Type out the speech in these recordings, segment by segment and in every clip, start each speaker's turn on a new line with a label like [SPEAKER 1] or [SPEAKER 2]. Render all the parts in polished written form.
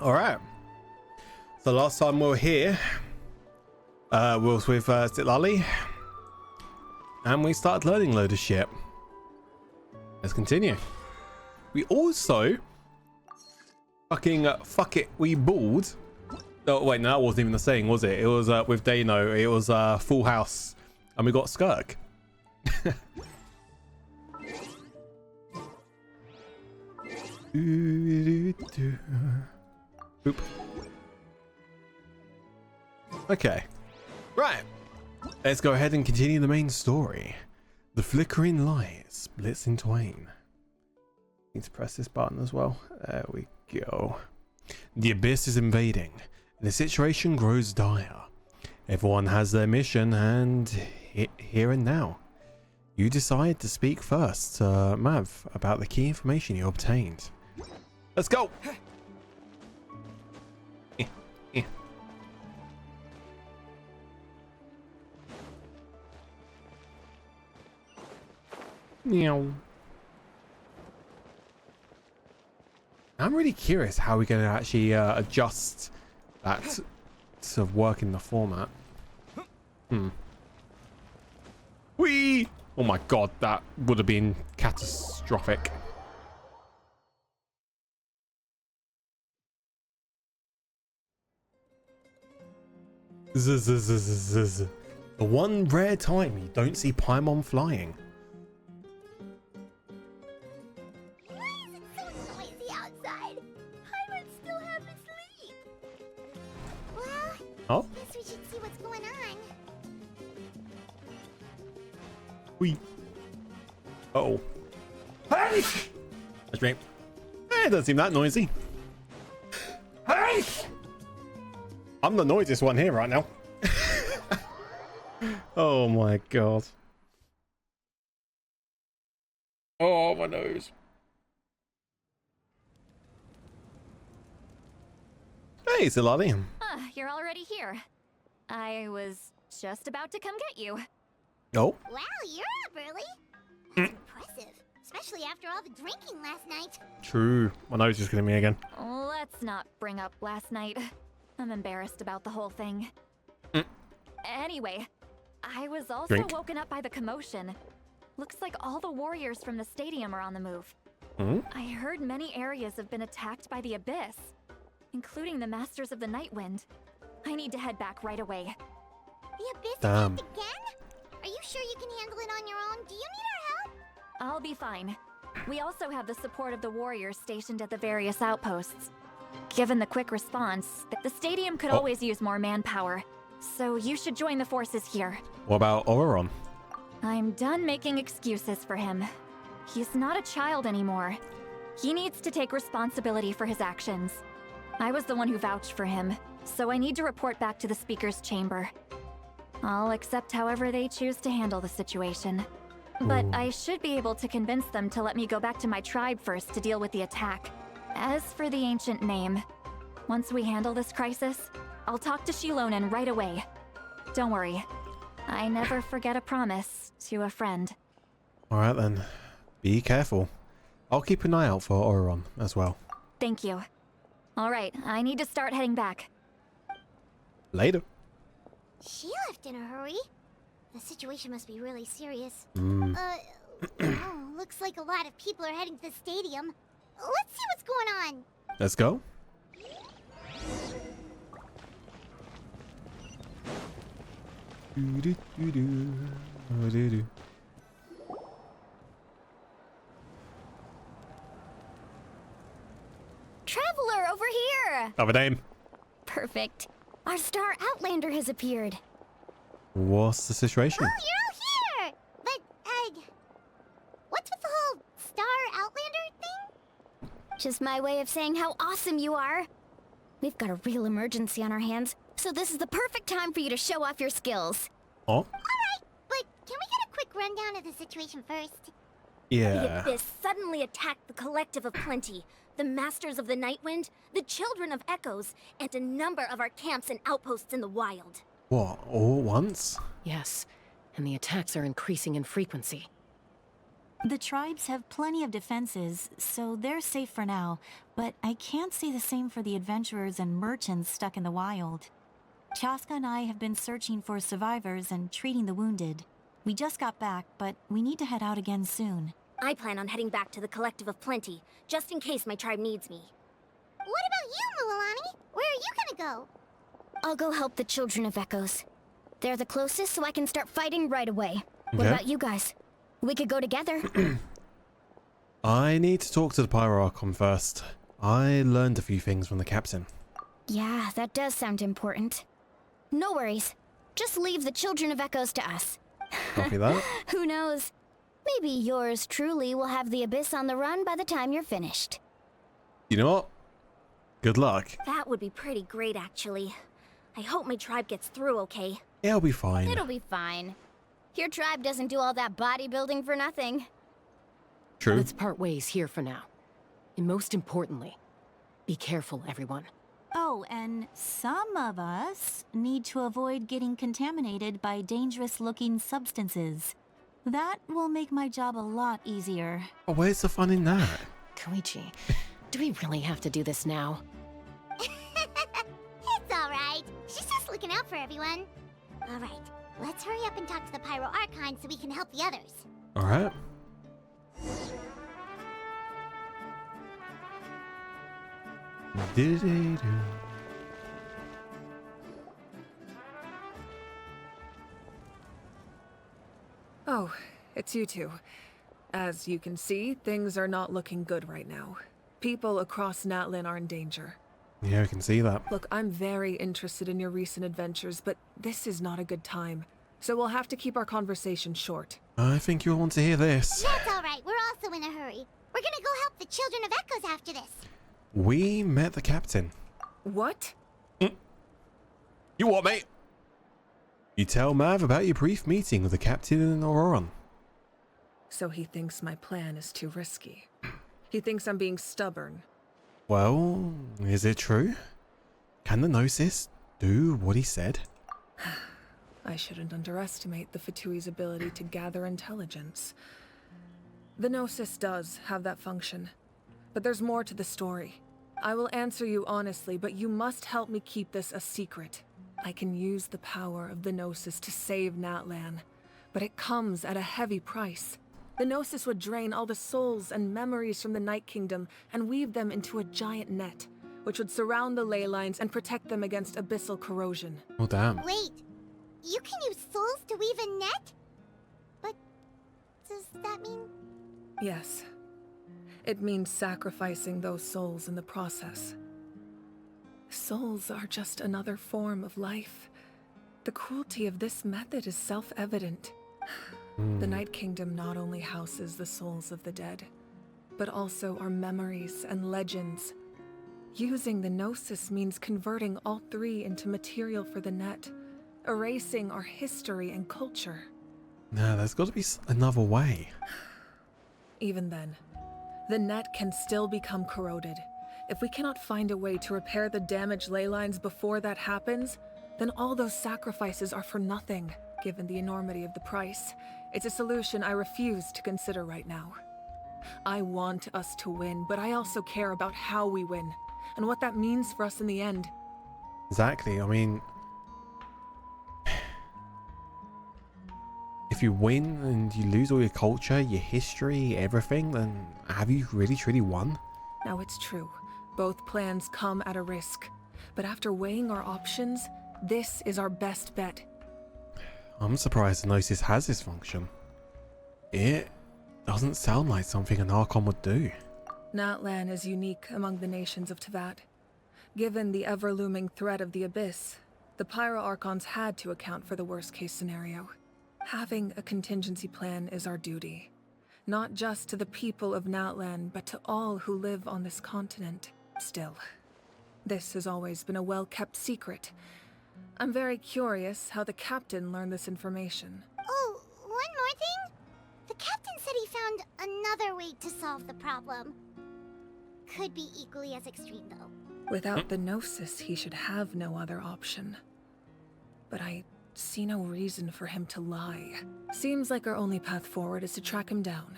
[SPEAKER 1] All right. So last time we were here, was with Zitlali, and we started learning a load of shit. Let's continue. We also fucking fuck it, we balled. Oh wait, no, that wasn't even the saying, was it? It was with Dano. It was Full House, and we got Skirk. Oop. Okay, right. Let's go ahead and continue the main story. The flickering light splits in twain. Need to press this button as well. There we go. The abyss is invading, and the situation grows dire. Everyone has their mission, and here and now, you decide to speak first, Mav, about the key information you obtained. Let's go. Meow. I'm really curious how we're going to actually adjust that to work in the format. Whee! Oh my god, that would have been catastrophic. The one rare time you don't see Paimon flying. Oh?
[SPEAKER 2] Guess we should see what's going on.
[SPEAKER 1] Wee. Uh-oh. Hey! That's me. It doesn't seem that noisy. Hey! I'm the noisiest one here right now. Oh my god. Oh, my nose. Hey, Zitlali.
[SPEAKER 3] You're already here. I was just about to come get you.
[SPEAKER 1] Oh?
[SPEAKER 2] Wow, you're up early. That's impressive. Especially after all the drinking last night.
[SPEAKER 1] True. My nose is getting me again.
[SPEAKER 3] Let's not bring up last night. I'm embarrassed about the whole thing. Anyway, I was also woken up by the commotion. Looks like all the warriors from the stadium are on the move. I heard many areas have been attacked by the Abyss, including the Masters of the Nightwind. I need to head back right away.
[SPEAKER 2] The Abyss attacked again? Are you sure you can handle it on your own? Do you need our help?
[SPEAKER 3] I'll be fine. We also have the support of the warriors stationed at the various outposts. Given the quick response, the stadium could always use more manpower, so you should join the forces here.
[SPEAKER 1] What about Oreron?
[SPEAKER 3] I'm done making excuses for him. He's not a child anymore. He needs to take responsibility for his actions. I was the one who vouched for him, so I need to report back to the Speaker's Chamber. I'll accept however they choose to handle the situation. But I should be able to convince them to let me go back to my tribe first to deal with the attack. As for the ancient name, once we handle this crisis, I'll talk to Shilonen right away. Don't worry, I never forget a promise to a friend.
[SPEAKER 1] Alright then, be careful. I'll keep an eye out for Oreron as well.
[SPEAKER 3] Thank you. Alright, I need to start heading back.
[SPEAKER 1] Later.
[SPEAKER 2] She left in a hurry. The situation must be really serious. Oh, looks like a lot of people are heading to the stadium. Let's see what's going on.
[SPEAKER 1] Let's go.
[SPEAKER 2] Traveler, over here!
[SPEAKER 1] Have a name.
[SPEAKER 2] Perfect. Our star Outlander has appeared.
[SPEAKER 1] What's the situation?
[SPEAKER 2] Oh, you're all here! But, what's with the whole star Outlander thing? Just my way of saying how awesome you are. We've got a real emergency on our hands, so this is the perfect time for you to show off your skills.
[SPEAKER 1] Oh?
[SPEAKER 2] Alright, but can we get a quick rundown of the situation first?
[SPEAKER 1] Yeah.
[SPEAKER 4] The Abyss suddenly attacked the Collective of Plenty, the Masters of the Nightwind, the Children of Echoes, and a number of our camps and outposts in the wild.
[SPEAKER 1] What, all at once?
[SPEAKER 5] Yes, and the attacks are increasing in frequency. The tribes have plenty of defenses, so they're safe for now, but I can't say the same for the adventurers and merchants stuck in the wild. Chaska and I have been searching for survivors and treating the wounded. We just got back, but we need to head out again soon.
[SPEAKER 4] I plan on heading back to the Collective of Plenty, just in case my tribe needs me.
[SPEAKER 2] What about you, Mualani? Where are you gonna go? I'll go help the Children of Echoes. They're the closest, so I can start fighting right away. What about you guys? We could go together.
[SPEAKER 1] I need to talk to the Pyro Archon first. I learned a few things from the captain.
[SPEAKER 2] Yeah, that does sound important. No worries. Just leave the Children of Echoes to us.
[SPEAKER 1] Copy that.
[SPEAKER 2] Who knows? Maybe yours truly will have the Abyss on the run by the time you're finished.
[SPEAKER 1] You know what? Good luck.
[SPEAKER 4] That would be pretty great, actually. I hope my tribe gets through okay.
[SPEAKER 1] It'll be fine.
[SPEAKER 2] It'll be fine. Your tribe doesn't do all that bodybuilding for nothing.
[SPEAKER 1] True.
[SPEAKER 6] Let's part ways here for now. And most importantly, be careful, everyone.
[SPEAKER 5] Oh, and some of us need to avoid getting contaminated by dangerous-looking substances. That will make my job a lot easier.
[SPEAKER 1] Oh, where's the fun in that?
[SPEAKER 6] Koichi, do we really have to do this now?
[SPEAKER 2] It's alright. She's just looking out for everyone. Alright, let's hurry up and talk to the Pyro Archon so we can help the others.
[SPEAKER 1] Alright.
[SPEAKER 7] Oh, it's you two. As you can see, things are not looking good right now. People across Natlin are in danger.
[SPEAKER 1] Yeah, I can see that.
[SPEAKER 7] Look, I'm very interested in your recent adventures, but this is not a good time. So we'll have to keep our conversation short.
[SPEAKER 1] I think you'll want to hear this.
[SPEAKER 2] That's alright, we're also in a hurry. We're gonna go help the Children of Echoes after this.
[SPEAKER 1] We met the captain.
[SPEAKER 7] What?
[SPEAKER 1] You what, mate? You tell Mav about your brief meeting with the captain in Auroron.
[SPEAKER 7] So he thinks my plan is too risky. He thinks I'm being stubborn.
[SPEAKER 1] Well, is it true? Can the Gnosis do what he said?
[SPEAKER 7] I shouldn't underestimate the Fatui's ability to gather intelligence. The Gnosis does have that function, but there's more to the story. I will answer you honestly, but you must help me keep this a secret. I can use the power of the Gnosis to save Natlan, but it comes at a heavy price. The Gnosis would drain all the souls and memories from the Night Kingdom and weave them into a giant net, which would surround the ley lines and protect them against abyssal corrosion.
[SPEAKER 1] Oh, damn.
[SPEAKER 2] Wait, you can use souls to weave a net? But does that mean...
[SPEAKER 7] Yes. It means sacrificing those souls in the process. Souls are just another form of life. The cruelty of this method is self-evident. The Night Kingdom not only houses the souls of the dead, but also our memories and legends. Using the Gnosis means converting all three into material for the net, erasing our history and culture.
[SPEAKER 1] No, there's got to be another way.
[SPEAKER 7] Even then, the net can still become corroded. If we cannot find a way to repair the damaged ley lines before that happens, then all those sacrifices are for nothing, given the enormity of the price. It's a solution I refuse to consider right now. I want us to win, but I also care about how we win, and what that means for us in the end.
[SPEAKER 1] Exactly. I mean, if you win and you lose all your culture, your history, everything, then have you really truly won?
[SPEAKER 7] Now it's true, both plans come at a risk. But after weighing our options, this is our best bet.
[SPEAKER 1] I'm surprised the Gnosis has this function. It doesn't sound like something an Archon would do.
[SPEAKER 7] Natlan is unique among the nations of Teyvat. Given the ever-looming threat of the Abyss, the Pyro Archons had to account for the worst-case scenario. Having a contingency plan is our duty. Not just to the people of Natlan, but to all who live on this continent. Still, this has always been a well-kept secret. I'm very curious how the captain learned this information.
[SPEAKER 2] Oh, one more thing? The captain said he found another way to solve the problem. Could be equally as extreme, though.
[SPEAKER 7] Without the Gnosis, he should have no other option. But I see no reason for him to lie. Seems like our only path forward is to track him down.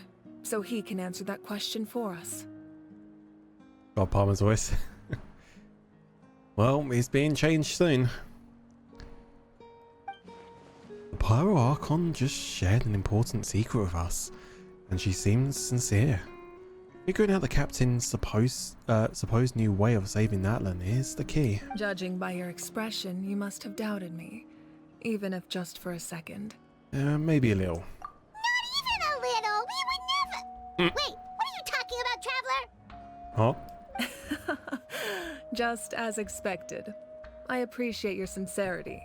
[SPEAKER 7] so he can answer that question for us.
[SPEAKER 1] God, Palmer's voice. Well, he's being changed soon. The Pyro Archon just shared an important secret with us, and she seems sincere. Figuring out the captain's supposed new way of saving Natlan is the key.
[SPEAKER 7] Judging by your expression, you must have doubted me, even if just for a second.
[SPEAKER 1] Maybe a little.
[SPEAKER 2] Not even a little. We would never. Wait, what are you talking about, Traveler?
[SPEAKER 1] Huh?
[SPEAKER 7] Just as expected. I appreciate your sincerity.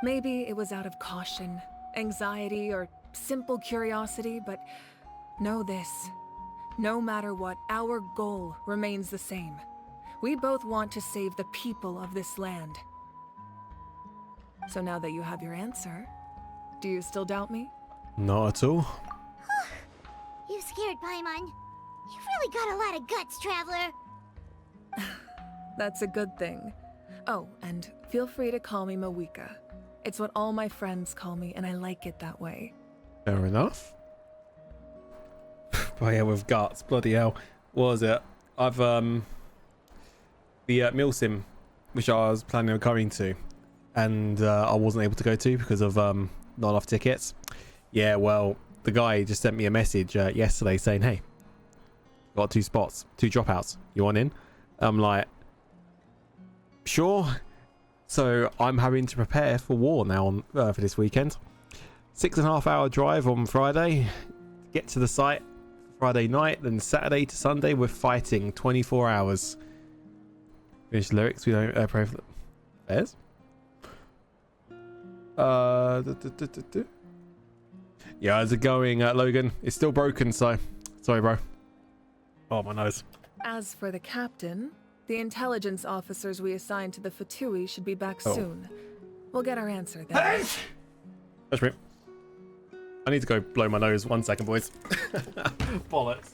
[SPEAKER 7] Maybe it was out of caution, anxiety, or simple curiosity, but know this. No matter what, our goal remains the same. We both want to save the people of this land. So now that you have your answer, do you still doubt me?
[SPEAKER 1] Not at all.
[SPEAKER 2] You scared Paimon. You've really got a lot of guts, Traveler.
[SPEAKER 7] That's a good thing. Oh, and feel free to call me Mawika. It's what all my friends call me, and I like it that way.
[SPEAKER 1] Fair enough. Oh yeah, with guts, bloody hell. What was it? I've the Milsim, which I was planning on going to, and I wasn't able to go to because of not enough tickets. Yeah, well, the guy just sent me a message yesterday saying, "Hey, got 2 spots, 2 dropouts. You want in?" I'm like, sure. So I'm having to prepare for war now on for this weekend. 6.5 hour drive on Friday, get to the site Friday night, then Saturday to Sunday we're fighting 24 hours. Finish the lyrics. We don't pray for Bears. Yeah, how's it going, Logan? It's still broken, so sorry, bro. Oh, my nose.
[SPEAKER 7] As for the captain, the intelligence officers we assigned to the Fatui should be back soon. We'll get our answer then.
[SPEAKER 1] That's right. I need to go blow my nose. 1 second, boys. Bollocks.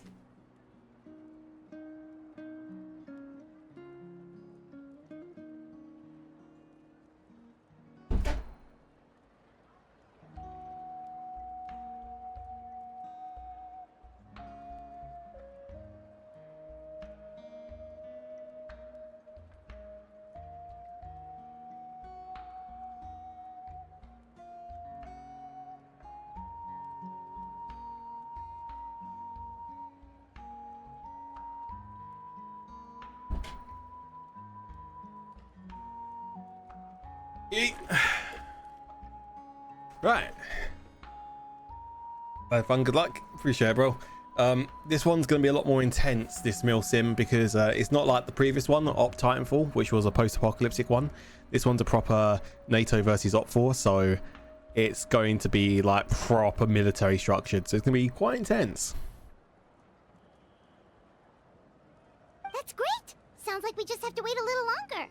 [SPEAKER 1] Yeet. Right. Have fun, good luck. Appreciate it, bro. This one's going to be a lot more intense, this Milsim, because it's not like the previous one, Op Titanfall, which was a post-apocalyptic one. This one's a proper NATO versus Op 4, so it's going to be like proper military structured, so it's going to be quite intense.
[SPEAKER 2] That's great. Sounds like we just have to wait a little longer.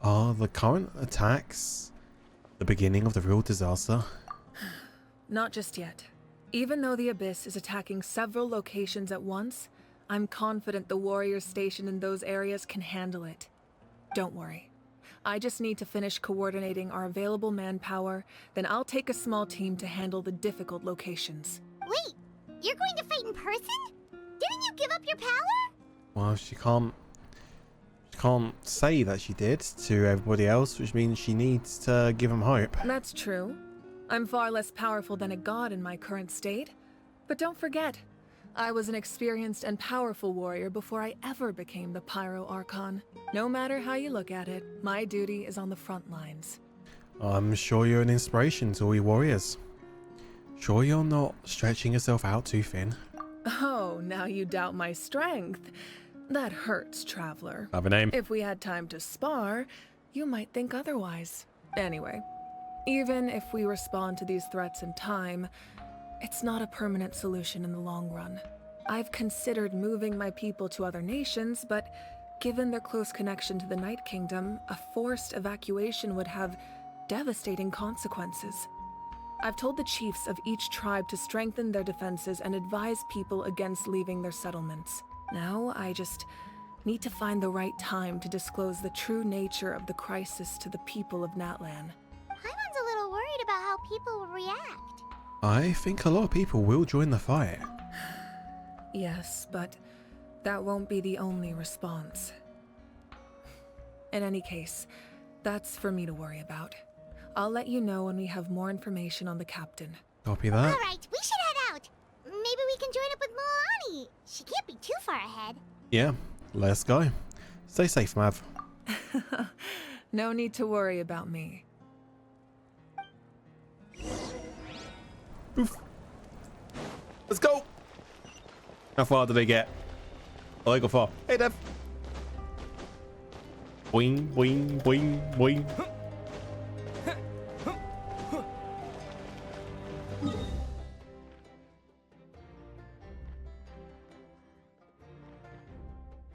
[SPEAKER 1] Are the current attacks the beginning of the real disaster?
[SPEAKER 7] Not just yet. Even though the Abyss is attacking several locations at once, I'm confident the warriors stationed in those areas can handle it. Don't worry. I just need to finish coordinating our available manpower, then I'll take a small team to handle the difficult locations.
[SPEAKER 2] Wait, you're going to fight in person? Didn't you give up your power?
[SPEAKER 1] Well, she can't say that she did to everybody else, which means she needs to give them hope.
[SPEAKER 7] That's true. I'm far less powerful than a god in my current state. But don't forget, I was an experienced and powerful warrior before I ever became the Pyro Archon. No matter how you look at it, my duty is on the front lines.
[SPEAKER 1] I'm sure you're an inspiration to all you warriors. Sure you're not stretching yourself out too thin?
[SPEAKER 7] Oh, now you doubt my strength. That hurts, Traveler.
[SPEAKER 1] Have a name.
[SPEAKER 7] If we had time to spar, you might think otherwise. Anyway, even if we respond to these threats in time, it's not a permanent solution in the long run. I've considered moving my people to other nations, but given their close connection to the Night Kingdom, a forced evacuation would have devastating consequences. I've told the chiefs of each tribe to strengthen their defenses and advise people against leaving their settlements. Now, I just need to find the right time to disclose the true nature of the crisis to the people of Natlan.
[SPEAKER 2] Paimon's a little worried about how people will react.
[SPEAKER 1] I think a lot of people will join the fight.
[SPEAKER 7] Yes, but that won't be the only response. In any case, that's for me to worry about. I'll let you know when we have more information on the captain.
[SPEAKER 1] Copy that.
[SPEAKER 2] Alright, we should head out. Maybe we can join up with Milani. She can't be too far ahead.
[SPEAKER 1] Yeah, let's go. Stay safe, Mav.
[SPEAKER 7] No need to worry about me.
[SPEAKER 1] Oof. Let's go. How far did they get? Oh, they got far. Hey, Dev. Boing, boing, boing, boing.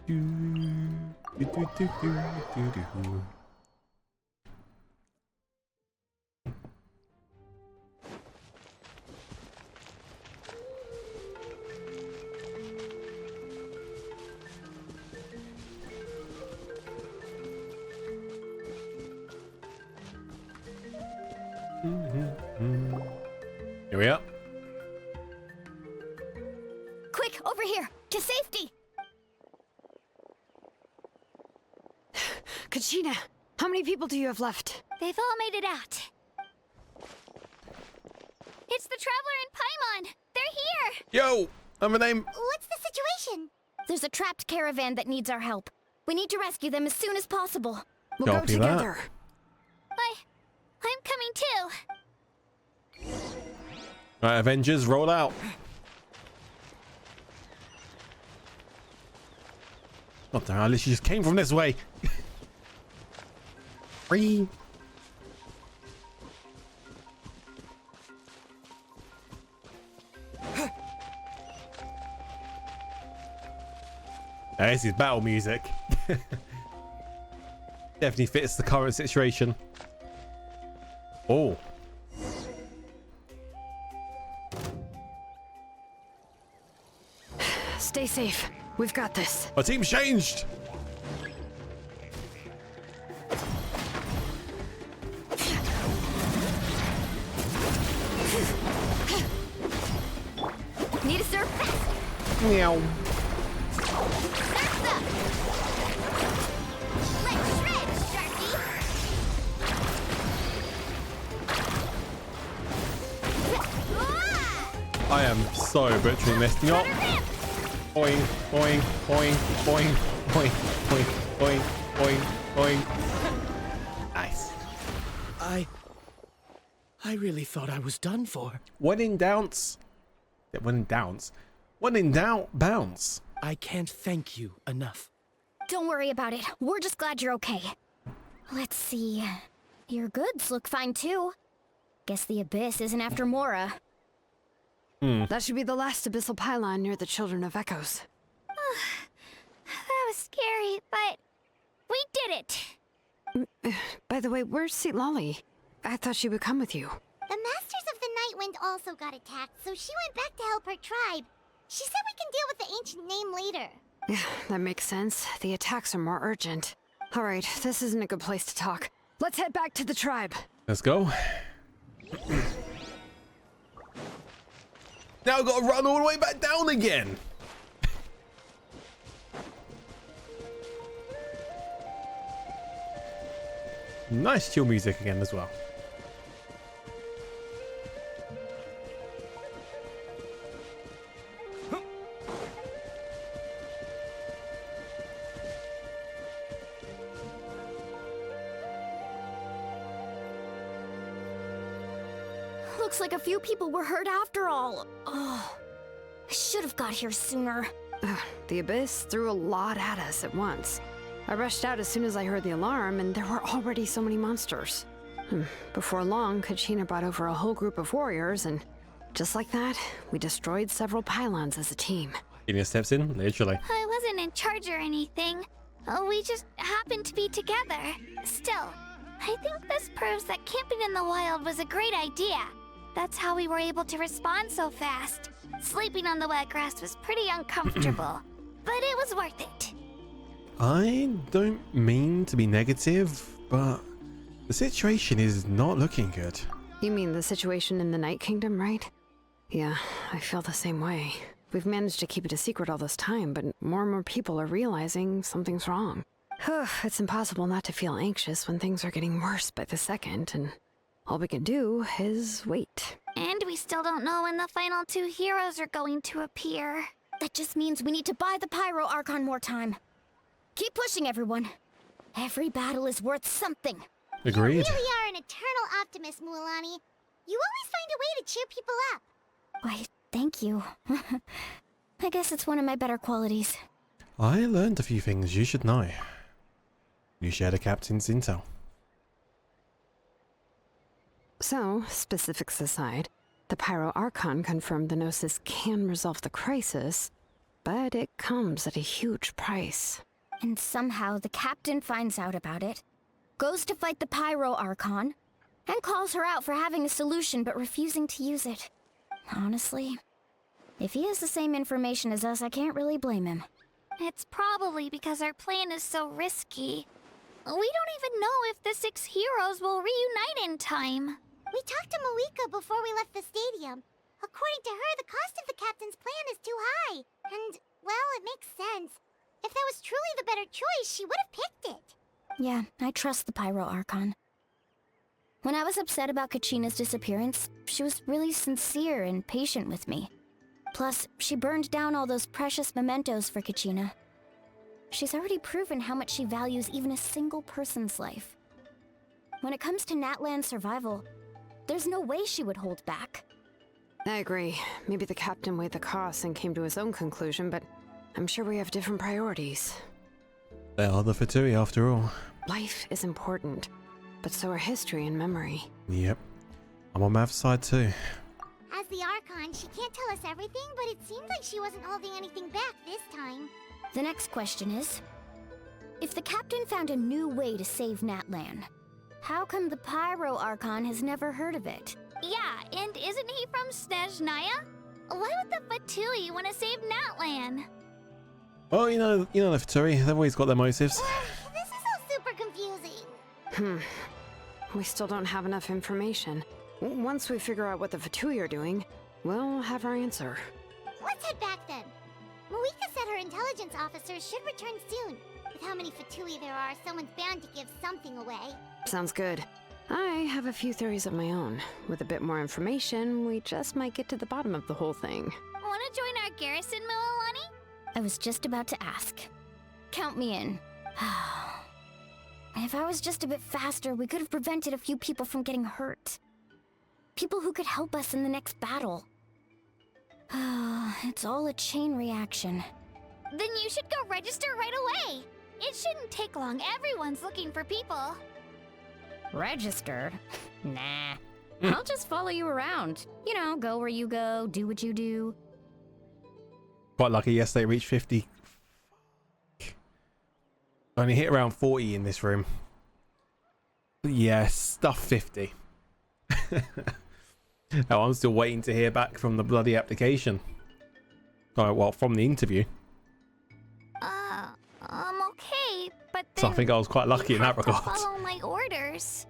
[SPEAKER 1] Do, do, do, do, do, do. Here we are.
[SPEAKER 2] Quick, over here, to safety.
[SPEAKER 8] Kachina, how many people do you have left?
[SPEAKER 4] They've all made it out. It's the Traveler and Paimon! They're here!
[SPEAKER 1] Yo, I'm a name.
[SPEAKER 2] What's the situation? There's a trapped caravan that needs our help. We need to rescue them as soon as possible.
[SPEAKER 8] We'll go
[SPEAKER 1] Copy that.
[SPEAKER 8] together.
[SPEAKER 4] I'm coming too.
[SPEAKER 1] Right, Avengers, roll out. What the hell? I literally just came from this way. Free. This is battle music. Definitely fits the current situation. Oh.
[SPEAKER 8] Stay safe. We've got this.
[SPEAKER 1] Our team's changed.
[SPEAKER 2] Need a surf vest.
[SPEAKER 1] Meow.
[SPEAKER 2] Surf's up. Let's shred, Sharky.
[SPEAKER 1] I am so butchering this. Not. Boing, boing, boing, boing, boing, boing, boing, boing, boing. Nice.
[SPEAKER 9] I really thought I was done for.
[SPEAKER 1] When in doubts. Yeah, when in doubts. When in doubt, bounce.
[SPEAKER 9] I can't thank you enough.
[SPEAKER 2] Don't worry about it. We're just glad you're okay. Let's see. Your goods look fine too. Guess the Abyss isn't after Mora.
[SPEAKER 8] That should be the last abyssal pylon near the Children of Echoes.
[SPEAKER 4] That was scary, but we did it.
[SPEAKER 8] By the way, where's Lolly? I thought she would come with you.
[SPEAKER 2] The Masters of the Nightwind also got attacked, so she went back to help her tribe. She said we can deal with the ancient name later.
[SPEAKER 8] Yeah, that makes sense. The attacks are more urgent. All right, this isn't a good place to talk. Let's head back to the tribe.
[SPEAKER 1] Let's go. Now I've got to run all the way back down again. Nice chill music again as well.
[SPEAKER 2] Looks like a few people were hurt after all. Oh, I should have got here sooner.
[SPEAKER 8] The Abyss threw a lot at us at once. I rushed out as soon as I heard the alarm, and there were already so many monsters. Before long, Kachina brought over a whole group of warriors, and just like that, we destroyed several pylons as a team.
[SPEAKER 1] Genius steps in, literally.
[SPEAKER 4] I wasn't in charge or anything. We just happened to be together. Still, I think this proves that camping in the wild was a great idea. That's how we were able to respond so fast. Sleeping on the wet grass was pretty uncomfortable, but it was worth it.
[SPEAKER 1] I don't mean to be negative, but the situation is not looking good.
[SPEAKER 8] You mean the situation in the Night Kingdom, right? Yeah, I feel the same way. We've managed to keep it a secret all this time, but more and more people are realizing something's wrong. It's impossible not to feel anxious when things are getting worse by the second, and all we can do is wait.
[SPEAKER 4] And we still don't know when the final 2 heroes are going to appear.
[SPEAKER 2] That just means we need to buy the Pyro Archon more time. Keep pushing, everyone. Every battle is worth something.
[SPEAKER 1] Agreed.
[SPEAKER 10] You really are an eternal optimist, Mualani. You always find a way to cheer people up.
[SPEAKER 2] Why, thank you. I guess it's one of my better qualities.
[SPEAKER 1] I learned a few things you should know. You share the captain's intel.
[SPEAKER 8] So, specifics aside, the Pyro Archon confirmed the Gnosis can resolve the crisis, but it comes at a huge price.
[SPEAKER 2] And somehow the captain finds out about it, goes to fight the Pyro Archon, and calls her out for having a solution but refusing to use it. Honestly, if he has the same information as us, I can't really blame him.
[SPEAKER 4] It's probably because our plan is so risky. We don't even know if the 6 heroes will reunite in time.
[SPEAKER 10] We talked to Malika before we left the stadium. According to her, the cost of the captain's plan is too high. And, well, it makes sense. If that was truly the better choice, she would have picked it.
[SPEAKER 2] Yeah, I trust the Pyro Archon. When I was upset about Kachina's disappearance, she was really sincere and patient with me. Plus, she burned down all those precious mementos for Kachina. She's already proven how much she values even a single person's life. When it comes to Natlan's survival, there's no way she would hold back.
[SPEAKER 8] I agree. Maybe the captain weighed the costs and came to his own conclusion, but I'm sure we have different priorities.
[SPEAKER 1] They are the Fatui after all.
[SPEAKER 8] Life is important, but so are history and memory.
[SPEAKER 1] Yep. I'm on Mav's side too.
[SPEAKER 10] As the Archon, she can't tell us everything, but it seemed like she wasn't holding anything back this time.
[SPEAKER 2] The next question is, if the captain found a new way to save Natlan, how come the Pyro Archon has never heard of it?
[SPEAKER 4] Yeah, and isn't he from Snezhnaya? Why would the Fatui want to save Natlan?
[SPEAKER 1] Well, you know the Fatui, they've always got their motives.
[SPEAKER 10] This is all super confusing.
[SPEAKER 8] We still don't have enough information. Once we figure out what the Fatui are doing, we'll have our answer.
[SPEAKER 10] Let's head back then. Malika said her intelligence officers should return soon. With how many Fatui there are, someone's bound to give something away.
[SPEAKER 8] Sounds good. I have a few theories of my own. With a bit more information, we just might get to the bottom of the whole thing.
[SPEAKER 4] Want to join our garrison, Mualani?
[SPEAKER 2] I was just about to ask. Count me in. If I was just a bit faster, we could have prevented a few people from getting hurt. People who could help us in the next battle. It's all a chain reaction.
[SPEAKER 4] Then you should go register right away. It shouldn't take long. Everyone's looking for people.
[SPEAKER 2] Register? Nah. I'll just follow you around. You know, go where you go, do what you do.
[SPEAKER 1] Quite lucky yesterday reached 50. Only hit around 40 in this room. But yeah, stuff 50. Oh, I'm still waiting to hear back from the bloody application. Oh, well, from the interview.
[SPEAKER 4] Okay, but then
[SPEAKER 1] So I think I was quite lucky in that regard.
[SPEAKER 4] follow my orders.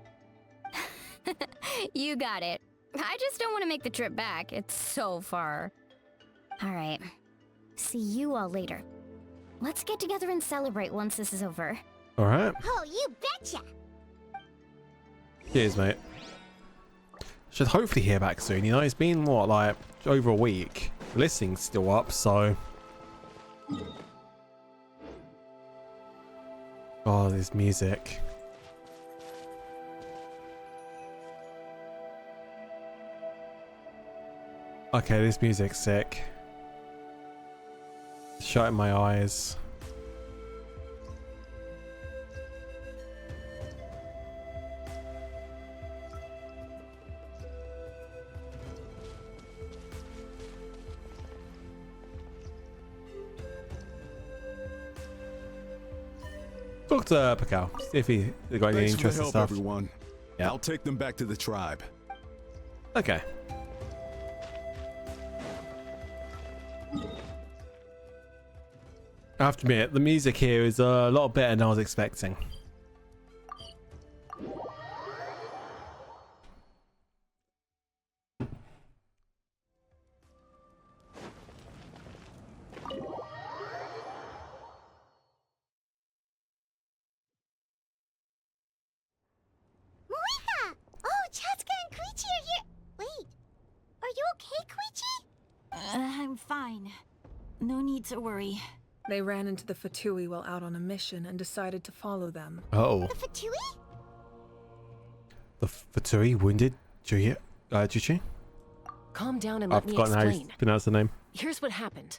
[SPEAKER 2] You got it. I just don't want to make the trip back. It's so far. All right. See you all later. Let's get together and celebrate once this is over.
[SPEAKER 1] All right.
[SPEAKER 10] Oh, you betcha!
[SPEAKER 1] Cheers, mate. Should hopefully hear back soon. You know, it's been what, like over a week. The listing's still up, so. Oh, this music. Okay, this music's sick. Shutting my eyes. Talk to Pakal, see if he got any
[SPEAKER 11] Thanks for the
[SPEAKER 1] interesting
[SPEAKER 11] help,
[SPEAKER 1] stuff.
[SPEAKER 11] everyone.
[SPEAKER 1] Yeah.
[SPEAKER 11] I'll take them back to the tribe.
[SPEAKER 1] Okay. I have to admit, the music here is a lot better than I was expecting.
[SPEAKER 5] No need to worry.
[SPEAKER 7] They ran into the Fatui while out on a mission and decided to follow them.
[SPEAKER 1] Oh.
[SPEAKER 10] The Fatui?
[SPEAKER 1] The Fatui wounded Juchi?
[SPEAKER 6] Calm down and
[SPEAKER 1] I've
[SPEAKER 6] let me
[SPEAKER 1] forgotten how to
[SPEAKER 6] explain.
[SPEAKER 1] pronounce the name.
[SPEAKER 6] Here's what happened.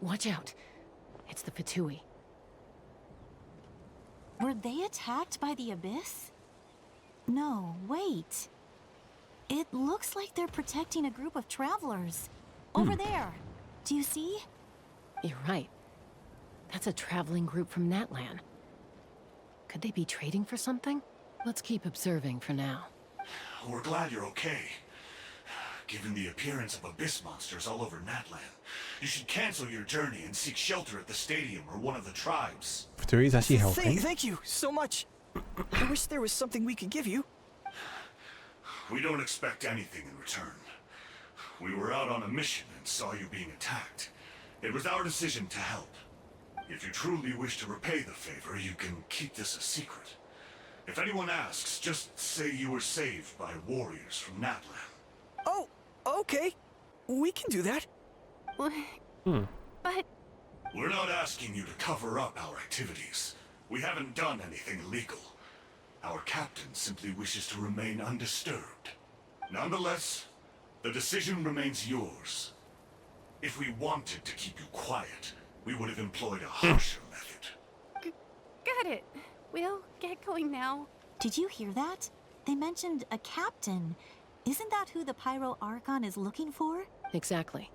[SPEAKER 6] Watch out. It's the Fatui.
[SPEAKER 5] Were they attacked by the Abyss? No, wait. It looks like they're protecting a group of travelers. Over there. Do you see?
[SPEAKER 6] You're right. That's a traveling group from Natlan. Could they be trading for something? Let's keep observing for now.
[SPEAKER 11] We're glad you're okay. Given the appearance of abyss monsters all over Natlan, you should cancel your journey and seek shelter at the stadium or one of the tribes.
[SPEAKER 1] Fatui is actually helping.
[SPEAKER 12] Thank you so much. I wish there was something we could give you.
[SPEAKER 11] We don't expect anything in return. We were out on a mission and saw you being attacked. It was our decision to help. If you truly wish to repay the favor, you can keep this a secret. If anyone asks, just say you were saved by warriors from Natlan.
[SPEAKER 12] Oh, okay. We can do that.
[SPEAKER 3] But
[SPEAKER 11] We're not asking you to cover up our activities. We haven't done anything illegal. Our captain simply wishes to remain undisturbed. Nonetheless, the decision remains yours. If we wanted to keep you quiet, we would have employed a harsher method.
[SPEAKER 3] got it. We'll get going now.
[SPEAKER 5] Did you hear that? They mentioned a captain. Isn't that who the Pyro Archon is looking for?
[SPEAKER 6] Exactly.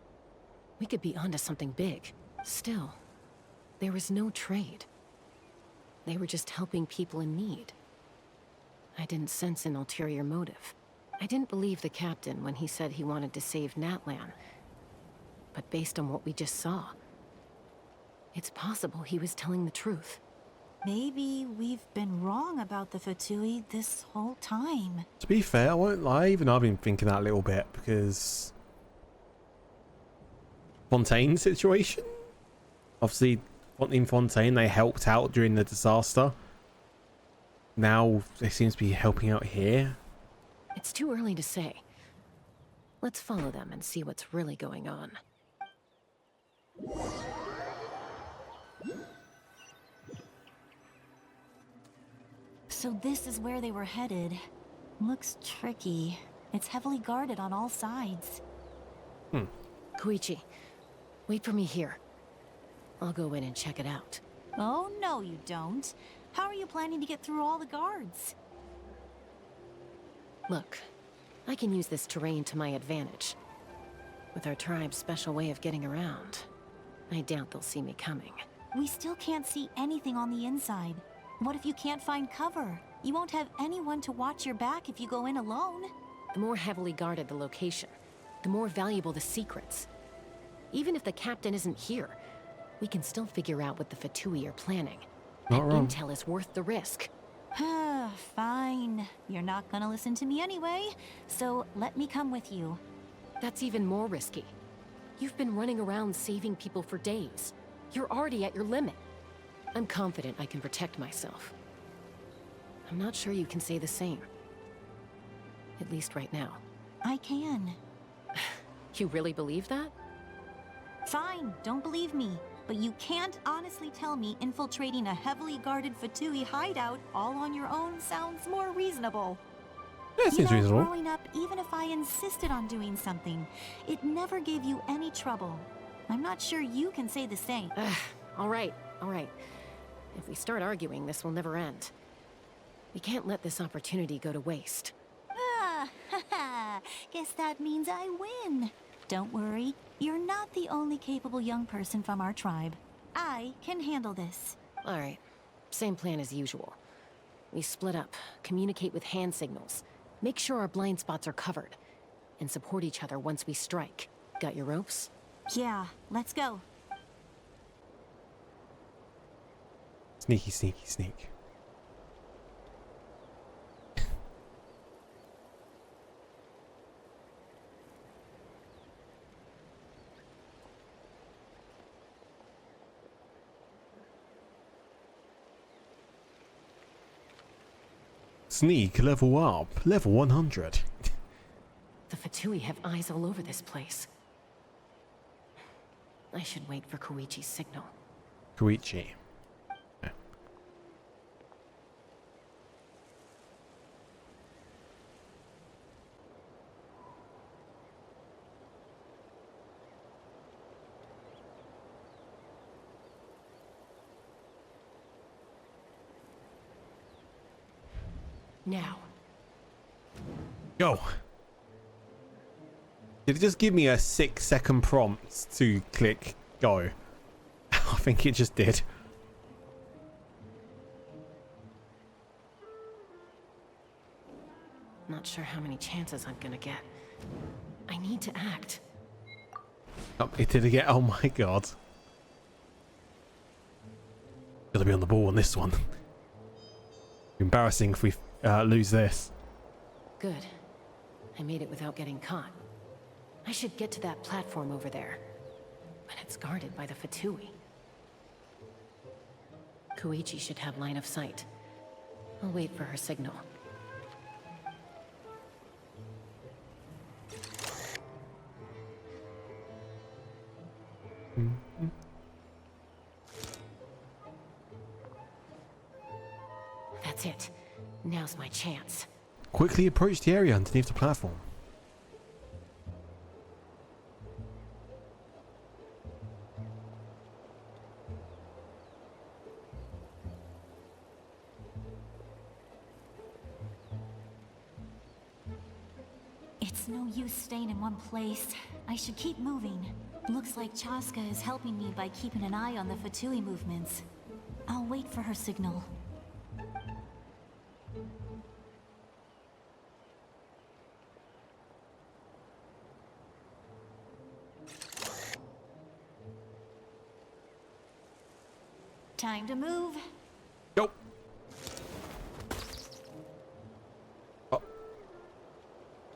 [SPEAKER 6] We could be onto something big. Still, there was no trade. They were just helping people in need. I didn't sense an ulterior motive. I didn't believe the captain when he said he wanted to save Natlan. But based on what we just saw, it's possible he was telling the truth.
[SPEAKER 5] Maybe we've been wrong about the Fatui this whole time.
[SPEAKER 1] To be fair, I won't lie, even I've been thinking that a little bit because Fontaine situation. Obviously, in Fontaine, they helped out during the disaster. Now they seem to be helping out here.
[SPEAKER 6] It's too early to say. Let's follow them and see what's really going on.
[SPEAKER 5] So this is where they were headed. Looks tricky. It's heavily guarded on all sides.
[SPEAKER 6] Koichi, wait for me here. I'll go in and check it out.
[SPEAKER 5] Oh, no you don't. How are you planning to get through all the guards?
[SPEAKER 6] Look, I can use this terrain to my advantage. With our tribe's special way of getting around, I doubt they'll see me coming.
[SPEAKER 5] We still can't see anything on the inside. What if you can't find cover? You won't have anyone to watch your back if you go in alone.
[SPEAKER 6] The more heavily guarded the location, the more valuable the secrets. Even if the captain isn't here, we can still figure out what the Fatui are planning.
[SPEAKER 1] Not
[SPEAKER 6] That
[SPEAKER 1] wrong.
[SPEAKER 6] intel is worth the risk.
[SPEAKER 5] Fine. You're not gonna listen to me anyway, so let me come with you.
[SPEAKER 6] That's even more risky. You've been running around saving people for days. You're already at your limit. I'm confident I can protect myself. I'm not sure you can say the same. At least right now.
[SPEAKER 5] I can.
[SPEAKER 6] You really believe that?
[SPEAKER 5] Fine, don't believe me. But you can't honestly tell me infiltrating a heavily guarded Fatui hideout all on your own sounds more reasonable.
[SPEAKER 1] Yeah, it seems reasonable.
[SPEAKER 5] Growing up, even if I insisted on doing something, it never gave you any trouble. I'm not sure you can say the same.
[SPEAKER 6] All right. If we start arguing, this will never end. We can't let this opportunity go to waste.
[SPEAKER 5] Guess that means I win. Don't worry, you're not the only capable young person from our tribe. I can handle this.
[SPEAKER 6] All right. Same plan as usual. We split up, communicate with hand signals, make sure our blind spots are covered, and support each other once we strike. Got your ropes?
[SPEAKER 5] Yeah, let's go.
[SPEAKER 1] Sneaky, sneaky, sneak. Sneak level up. Level 100.
[SPEAKER 6] The Fatui have eyes all over this place. I should wait for Koichi's signal.
[SPEAKER 1] Koichi.
[SPEAKER 6] Now.
[SPEAKER 1] Go. Did it just give me a 6-second prompt to click go? I think it just did.
[SPEAKER 6] Not sure how many chances I'm gonna get. I need to act.
[SPEAKER 1] Oh, it did again. Oh my god. Gotta be on the ball on this one. Embarrassing if we lose this.
[SPEAKER 6] Good. I made it without getting caught. I should get to that platform over there. But it's guarded by the Fatui. Koichi should have line of sight. I'll wait for her signal. That's it. Now's my chance.
[SPEAKER 1] Quickly approach the area underneath the platform.
[SPEAKER 5] It's no use staying in one place. I should keep moving. Looks like Chaska is helping me by keeping an eye on the Fatui movements. I'll wait for her signal. Time to move.
[SPEAKER 1] Go. Oh.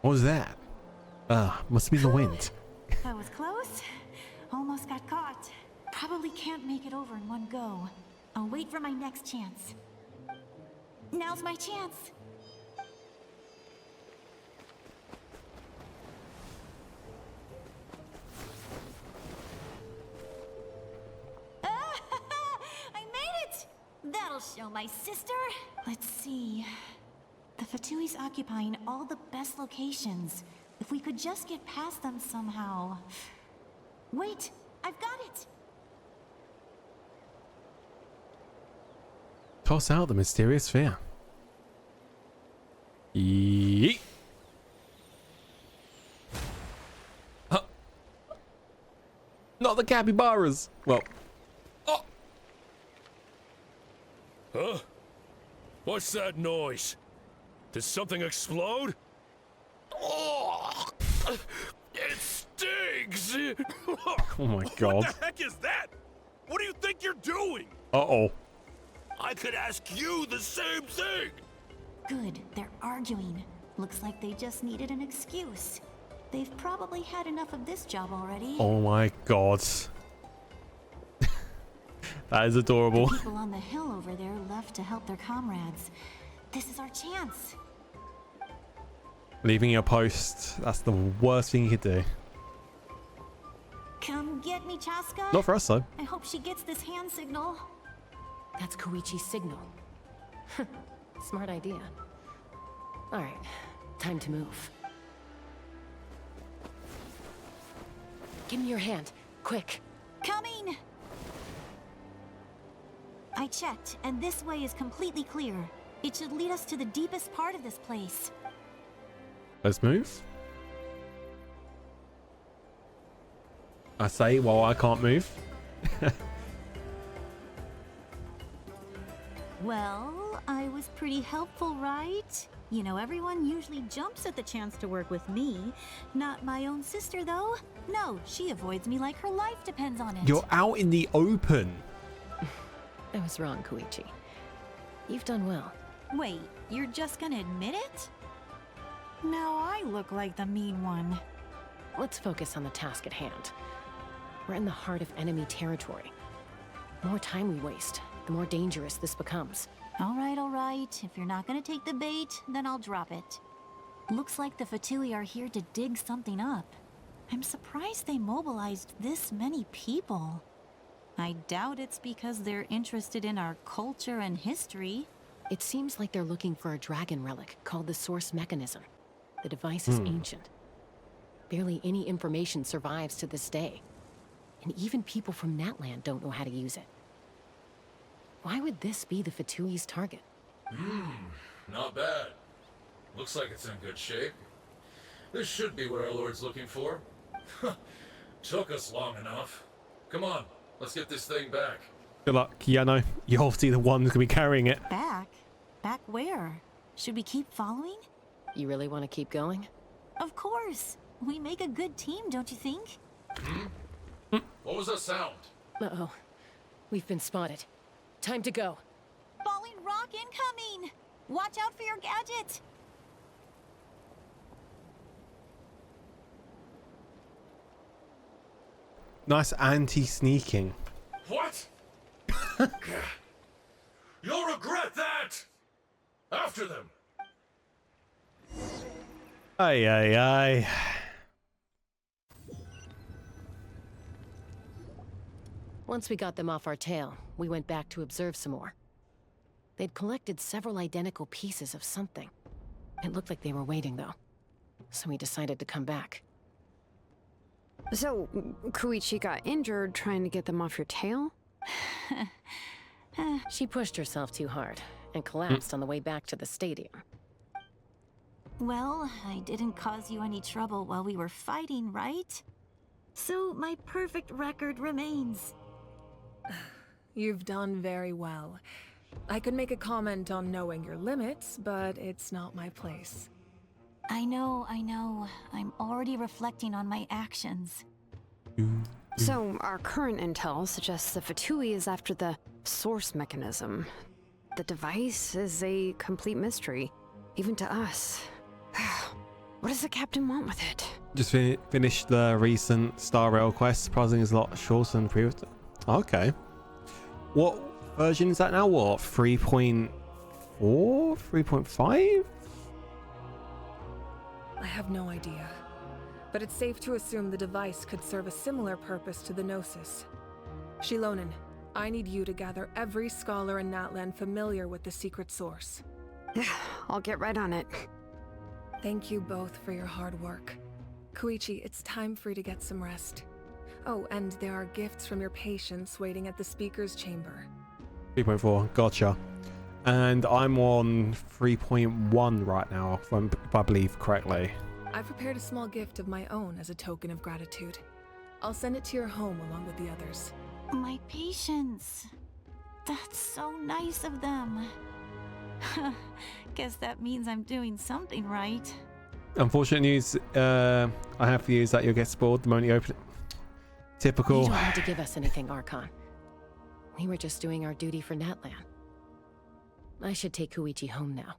[SPEAKER 1] What was that? Must be the wind.
[SPEAKER 5] That was close. Almost got caught. Probably can't make it over in one go. I'll wait for my next chance. Now's my chance. I made it! That'll show my sister. Let's see. The Fatui's occupying all the best locations. If we could just get past them somehow. Wait, I've got it!
[SPEAKER 1] Toss out the mysterious sphere. Yeet. Huh. Not the capybaras. Well. Oh.
[SPEAKER 13] Huh? What's that noise? Did something explode? Oh, it stinks!
[SPEAKER 1] Oh my god.
[SPEAKER 13] What the heck is that? What do you think you're doing?
[SPEAKER 1] Uh-oh.
[SPEAKER 13] I could ask you the same thing!
[SPEAKER 5] Good, they're arguing. Looks like they just needed an excuse. They've probably had enough of this job already.
[SPEAKER 1] Oh my god. That is adorable.
[SPEAKER 5] The people on the hill over there left to help their comrades. This is our chance.
[SPEAKER 1] Leaving your post, that's the worst thing you could do.
[SPEAKER 5] Come get me, Chaska.
[SPEAKER 1] Not for us, though.
[SPEAKER 5] I hope she gets this hand signal.
[SPEAKER 6] That's Koichi's signal. Smart idea. Alright, time to move. Give me your hand, quick.
[SPEAKER 5] Coming! I checked, and this way is completely clear. It should lead us to the deepest part of this place.
[SPEAKER 1] Let's move. I say while I can't move.
[SPEAKER 5] Well, I was pretty helpful, right? You know, everyone usually jumps at the chance to work with me. Not my own sister, though. No, she avoids me like her life depends on it.
[SPEAKER 1] You're out in the open.
[SPEAKER 6] I was wrong, Koichi. You've done well.
[SPEAKER 5] Wait, you're just gonna admit it? Now I look like the mean one.
[SPEAKER 6] Let's focus on the task at hand. We're in the heart of enemy territory. The more time we waste, the more dangerous this becomes.
[SPEAKER 5] All right. If you're not gonna take the bait, then I'll drop it. Looks like the Fatui are here to dig something up. I'm surprised they mobilized this many people. I doubt it's because they're interested in our culture and history.
[SPEAKER 6] It seems like they're looking for a dragon relic called the Source Mechanism. The device is ancient. Barely any information survives to this day. And even people from Natland don't know how to use it. Why would this be the Fatui's target?
[SPEAKER 14] Not bad. Looks like it's in good shape. This should be what our Lord's looking for. Took us long enough. Come on, let's get this thing back.
[SPEAKER 1] Good luck, Yano. You're obviously the one who's gonna be carrying it.
[SPEAKER 5] Back? Back where? Should we keep following?
[SPEAKER 6] You really want to keep going?
[SPEAKER 5] Of course. We make a good team, don't you think?
[SPEAKER 14] What was that sound?
[SPEAKER 6] Uh-oh. We've been spotted. Time to go.
[SPEAKER 5] Falling rock incoming! Watch out for your gadget!
[SPEAKER 1] Nice anti-sneaking.
[SPEAKER 14] What? You'll regret that! After them!
[SPEAKER 1] Aye, aye, aye.
[SPEAKER 6] Once we got them off our tail, we went back to observe some more. They'd collected several identical pieces of something. It looked like they were waiting, though. So we decided to come back.
[SPEAKER 8] So, Koichi got injured trying to get them off your tail?
[SPEAKER 6] She pushed herself too hard and collapsed on the way back to the stadium.
[SPEAKER 5] Well, I didn't cause you any trouble while we were fighting, right? So my perfect record remains.
[SPEAKER 7] You've done very well. I could make a comment on knowing your limits, but it's not my place.
[SPEAKER 5] I know. I'm already reflecting on my actions.
[SPEAKER 8] So, our current intel suggests the Fatui is after the source mechanism. The device is a complete mystery, even to us. What does the captain want with it?
[SPEAKER 1] Just finished the recent Star Rail quest. Surprisingly, is a lot shorter than the previous. Okay. What version is that now? What, 3.4? 3.5?
[SPEAKER 7] I have no idea. But it's safe to assume the device could serve a similar purpose to the Gnosis. Shilonen, I need you to gather every scholar in Natland familiar with the secret source.
[SPEAKER 8] I'll get right on it.
[SPEAKER 7] Thank you both for your hard work. Koichi, it's time for you to get some rest. Oh, and there are gifts from your patients waiting at the speaker's chamber.
[SPEAKER 1] 3.4, gotcha. And I'm on 3.1 right now, if I believe correctly.
[SPEAKER 7] I've prepared a small gift of my own as a token of gratitude. I'll send it to your home along with the others.
[SPEAKER 5] My patience. That's so nice of them. Guess that means I'm doing something right.
[SPEAKER 1] Unfortunate news, I have to use that you'll get spoiled the moment you open it. Typical.
[SPEAKER 6] You don't have to give us anything, Archon. We were just doing our duty for Natland. I should take Koichi home now.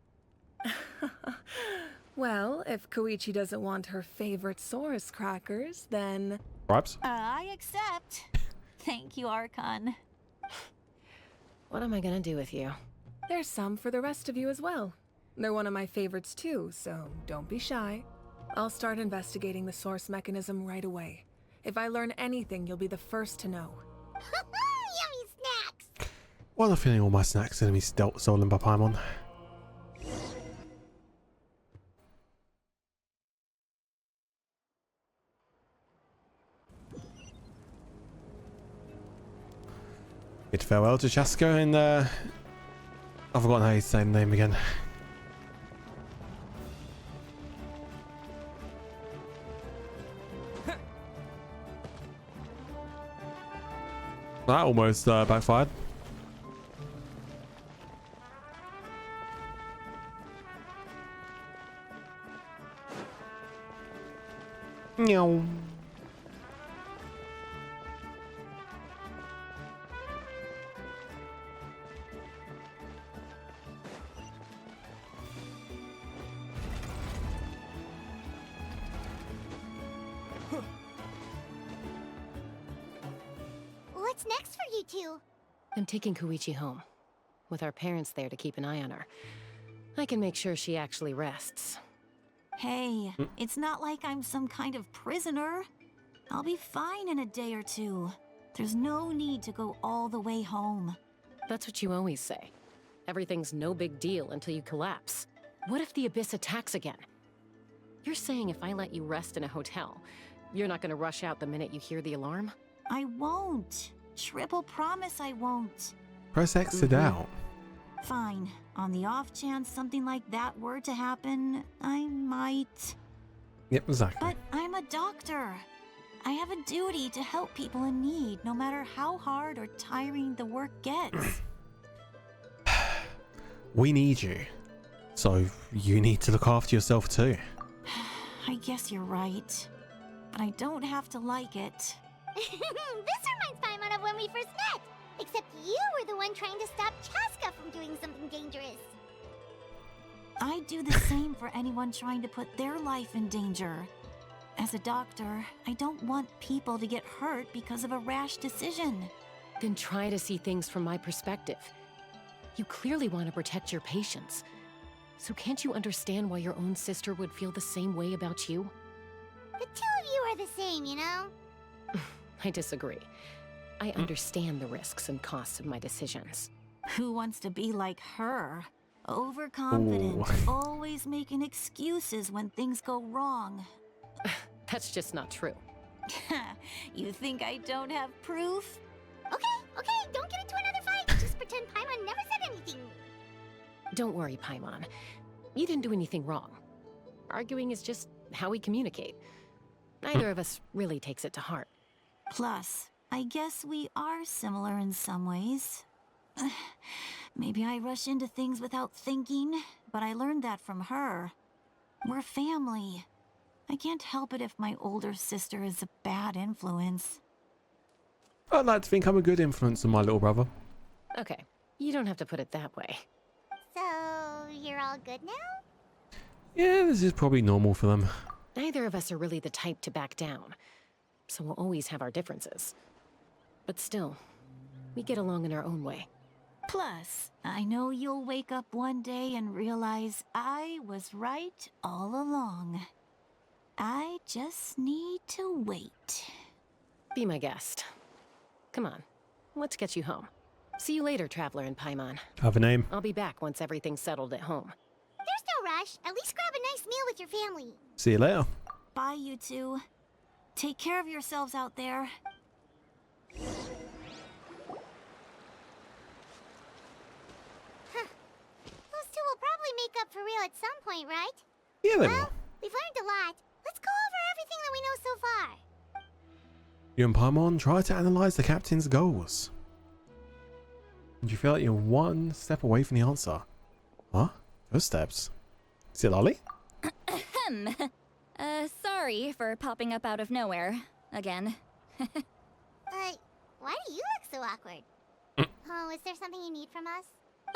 [SPEAKER 7] Well, if Koichi doesn't want her favorite Saurus crackers, then...
[SPEAKER 1] Perhaps?
[SPEAKER 5] I accept. Thank you, Archon.
[SPEAKER 6] What am I gonna do with you?
[SPEAKER 7] There's some for the rest of you as well. They're one of my favorites too, so don't be shy. I'll start investigating the source mechanism right away. If I learn anything, you'll be the first to know.
[SPEAKER 10] Yummy snacks!
[SPEAKER 1] Why am I feeling all my snacks are going to be stolen by Paimon? Bid farewell to Chaska and I've forgotten how you say the name again. That almost backfired. Meow.
[SPEAKER 10] What's next for you two?
[SPEAKER 6] I'm taking Koichi home. with our parents there to keep an eye on her. I can make sure she actually rests.
[SPEAKER 5] Hey, it's not like I'm some kind of prisoner. I'll be fine in a day or two. There's no need to go all the way home.
[SPEAKER 6] That's what you always say. Everything's no big deal until you collapse. What if the Abyss attacks again? You're saying if I let you rest in a hotel, you're not gonna rush out the minute you hear the alarm?
[SPEAKER 5] I won't. Triple promise I won't.
[SPEAKER 1] Press exit out.
[SPEAKER 5] Fine. On the off chance something like that were to happen, I might.
[SPEAKER 1] Yep, exactly.
[SPEAKER 5] But I'm a doctor. I have a duty to help people in need, no matter how hard or tiring the work gets.
[SPEAKER 1] We need you. So you need to look after yourself too.
[SPEAKER 5] I guess you're right. But I don't have to like it.
[SPEAKER 10] This reminds Paimon of when we first met. Except you were the one trying to stop Chaska from doing something dangerous.
[SPEAKER 5] I'd do the same for anyone trying to put their life in danger. As a doctor, I don't want people to get hurt because of a rash decision.
[SPEAKER 6] Then try to see things from my perspective. You clearly want to protect your patients. So can't you understand why your own sister would feel the same way about you?
[SPEAKER 10] The two of you are the same, you know?
[SPEAKER 6] I disagree. I understand the risks and costs of my decisions.
[SPEAKER 5] Who wants to be like her? Overconfident, always making excuses when things go wrong.
[SPEAKER 6] That's just not true.
[SPEAKER 5] You think I don't have proof?
[SPEAKER 10] Okay, don't get into another fight. Just pretend Paimon never said anything.
[SPEAKER 6] Don't worry, Paimon. You didn't do anything wrong. Arguing is just how we communicate. Neither of us really takes it to heart.
[SPEAKER 5] Plus, I guess we are similar in some ways. Maybe I rush into things without thinking, but I learned that from her. We're family. I can't help it if my older sister is a bad influence.
[SPEAKER 1] I'd like to think I'm a good influence on my little brother.
[SPEAKER 6] Okay, you don't have to put it that way.
[SPEAKER 10] So, you're all good now?
[SPEAKER 1] Yeah, this is probably normal for them.
[SPEAKER 6] Neither of us are really the type to back down, so we'll always have our differences. But still, we get along in our own way.
[SPEAKER 5] Plus, I know you'll wake up one day and realize I was right all along. I just need to wait.
[SPEAKER 6] Be my guest. Come on, let's get you home. See you later, Traveler and Paimon.
[SPEAKER 1] Have a name.
[SPEAKER 6] I'll be back once everything's settled at home.
[SPEAKER 10] There's no rush. At least grab a nice meal with your family.
[SPEAKER 1] See you later.
[SPEAKER 5] Bye, you two. Take care of yourselves out there.
[SPEAKER 10] Those two will probably make up for real at some point, right?
[SPEAKER 1] Yeah, they
[SPEAKER 10] Well,
[SPEAKER 1] will.
[SPEAKER 10] we've learned a lot. Let's go over everything that we know so far.
[SPEAKER 1] You and Paimon try to analyze the captain's goals. And you feel like you're one step away from the answer. Huh? Those steps. Is it Lolly?
[SPEAKER 3] Sorry for popping up out of nowhere. Again.
[SPEAKER 10] Why do you look so awkward? Oh, is there something you need from us?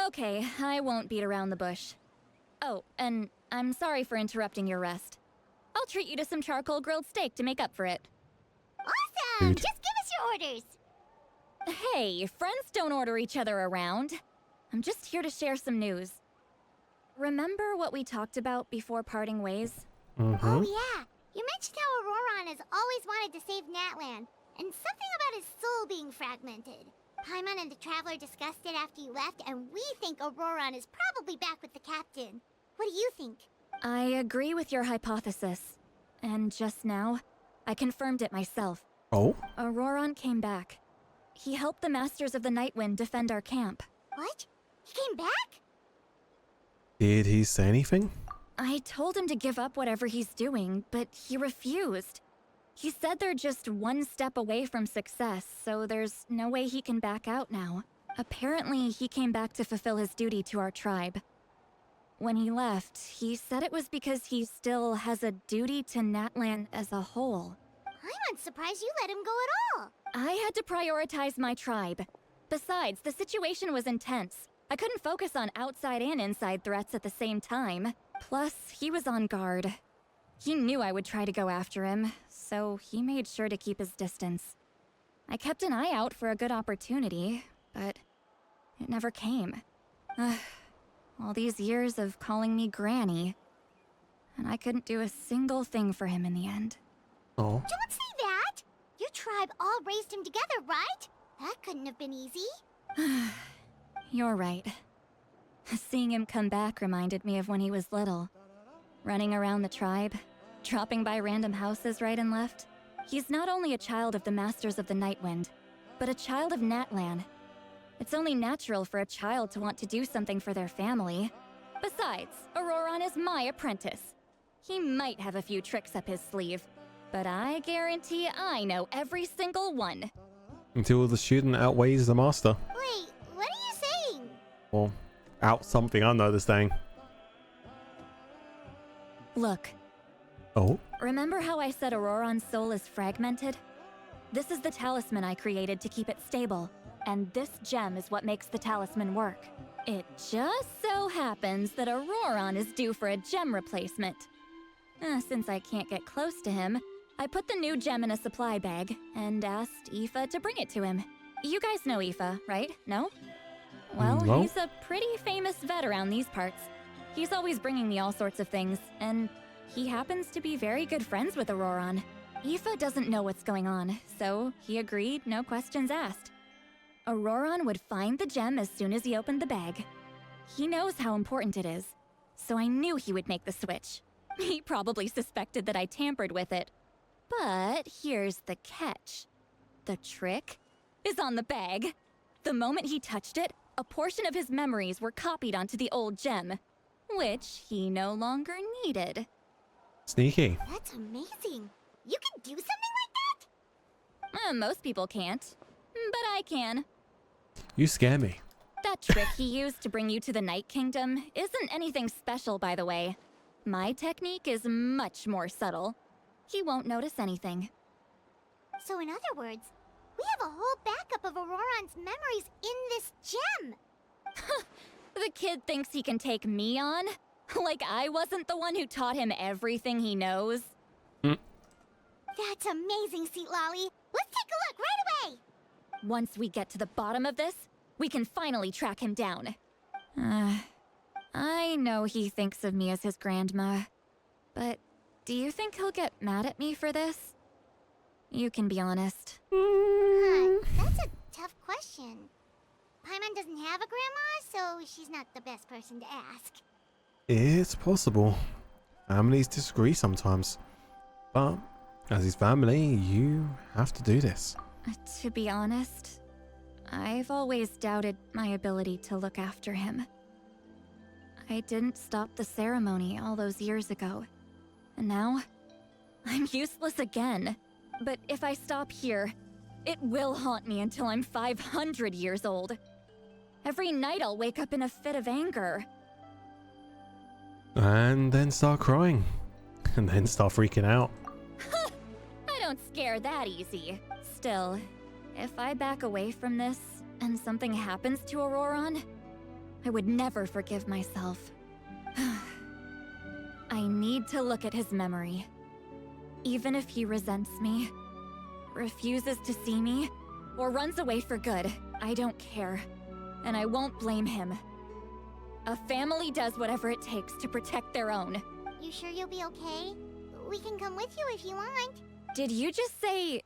[SPEAKER 3] Okay, I won't beat around the bush. Oh, and I'm sorry for interrupting your rest. I'll treat you to some charcoal grilled steak to make up for it.
[SPEAKER 10] Awesome!
[SPEAKER 1] Dude.
[SPEAKER 10] Just give us your orders.
[SPEAKER 3] Hey, friends don't order each other around. I'm just here to share some news. Remember what we talked about before parting ways?
[SPEAKER 10] Oh yeah, you mentioned how Auroron has always wanted to save Natlan, and something about his soul being fragmented. Paimon and the Traveler discussed it after you left, and we think Auroron is probably back with the captain. What do you think?
[SPEAKER 3] I agree with your hypothesis. And just now, I confirmed it myself.
[SPEAKER 1] Oh?
[SPEAKER 3] Auroron came back. He helped the Masters of the Nightwind defend our camp.
[SPEAKER 10] What? He came back?
[SPEAKER 1] Did he say anything?
[SPEAKER 3] I told him to give up whatever he's doing, but he refused. He said they're just one step away from success, so there's no way he can back out now. Apparently, he came back to fulfill his duty to our tribe. When he left, he said it was because he still has a duty to Natlan as a whole.
[SPEAKER 10] I'm unsurprised you let him go at all.
[SPEAKER 3] I had to prioritize my tribe. Besides, the situation was intense. I couldn't focus on outside and inside threats at the same time. Plus, he was on guard. He knew I would try to go after him, so he made sure to keep his distance. I kept an eye out for a good opportunity, but it never came. All these years of calling me Granny. And I couldn't do a single thing for him in the end.
[SPEAKER 1] Oh.
[SPEAKER 10] Don't say that! Your tribe all raised him together, right? That couldn't have been easy.
[SPEAKER 3] You're right. Seeing him come back reminded me of when he was little. Running around the tribe, dropping by random houses right and left. He's not only a child of the Masters of the Nightwind, but a child of Natlan. It's only natural for a child to want to do something for their family. Besides, Auroron is my apprentice. He might have a few tricks up his sleeve, but I guarantee I know every single one.
[SPEAKER 1] Until the student outweighs the master.
[SPEAKER 10] Wait, what are you saying?
[SPEAKER 1] Or out something, I know this thing.
[SPEAKER 3] Look.
[SPEAKER 1] Oh?
[SPEAKER 3] Remember how I said Auroron's soul is fragmented? This is the talisman I created to keep it stable, and this gem is what makes the talisman work. It just so happens that Auroron is due for a gem replacement. Since I can't get close to him, I put the new gem in a supply bag and asked Aoife to bring it to him. You guys know Aoife, right? No? Well,
[SPEAKER 1] no.
[SPEAKER 3] He's a pretty famous vet around these parts. He's always bringing me all sorts of things, and he happens to be very good friends with Auroron. Aoife doesn't know what's going on, so he agreed, no questions asked. Auroron would find the gem as soon as he opened the bag. He knows how important it is, so I knew he would make the switch. He probably suspected that I tampered with it. But here's the catch. The trick is on the bag. The moment he touched it, a portion of his memories were copied onto the old gem, which he no longer needed.
[SPEAKER 1] Sneaky.
[SPEAKER 10] That's amazing. You can do something like that?
[SPEAKER 3] Most people can't, but I can.
[SPEAKER 1] You scare me.
[SPEAKER 3] That trick he used to bring you to the Night Kingdom isn't anything special, by the way. My technique is much more subtle. He won't notice anything.
[SPEAKER 10] So in other words, we have a whole backup of Auroron's memories in this gem.
[SPEAKER 3] The kid thinks he can take me on? Like I wasn't the one who taught him everything he knows?
[SPEAKER 10] That's amazing, Seat Lolly. Let's take a look right away.
[SPEAKER 3] Once we get to the bottom of this, we can finally track him down. I know he thinks of me as his grandma, but do you think he'll get mad at me for this? You can be honest.
[SPEAKER 10] That's a tough question. Paimon doesn't have a grandma, so she's not the best person to ask.
[SPEAKER 1] It's possible. Families disagree sometimes. But as his family, you have to do this.
[SPEAKER 3] To be honest, I've always doubted my ability to look after him. I didn't stop the ceremony all those years ago, and now I'm useless again. But if I stop here, it will haunt me until I'm 500 years old. Every night I'll wake up in a fit of anger.
[SPEAKER 1] And then start crying. And then start freaking out.
[SPEAKER 3] I don't scare that easy. Still, if I back away from this and something happens to Auroron, I would never forgive myself. I need to look at his memory. Even if he resents me, refuses to see me, or runs away for good, I don't care. And I won't blame him. A family does whatever it takes to protect their own.
[SPEAKER 10] You sure you'll be okay? We can come with you if you want.
[SPEAKER 3] Did you just say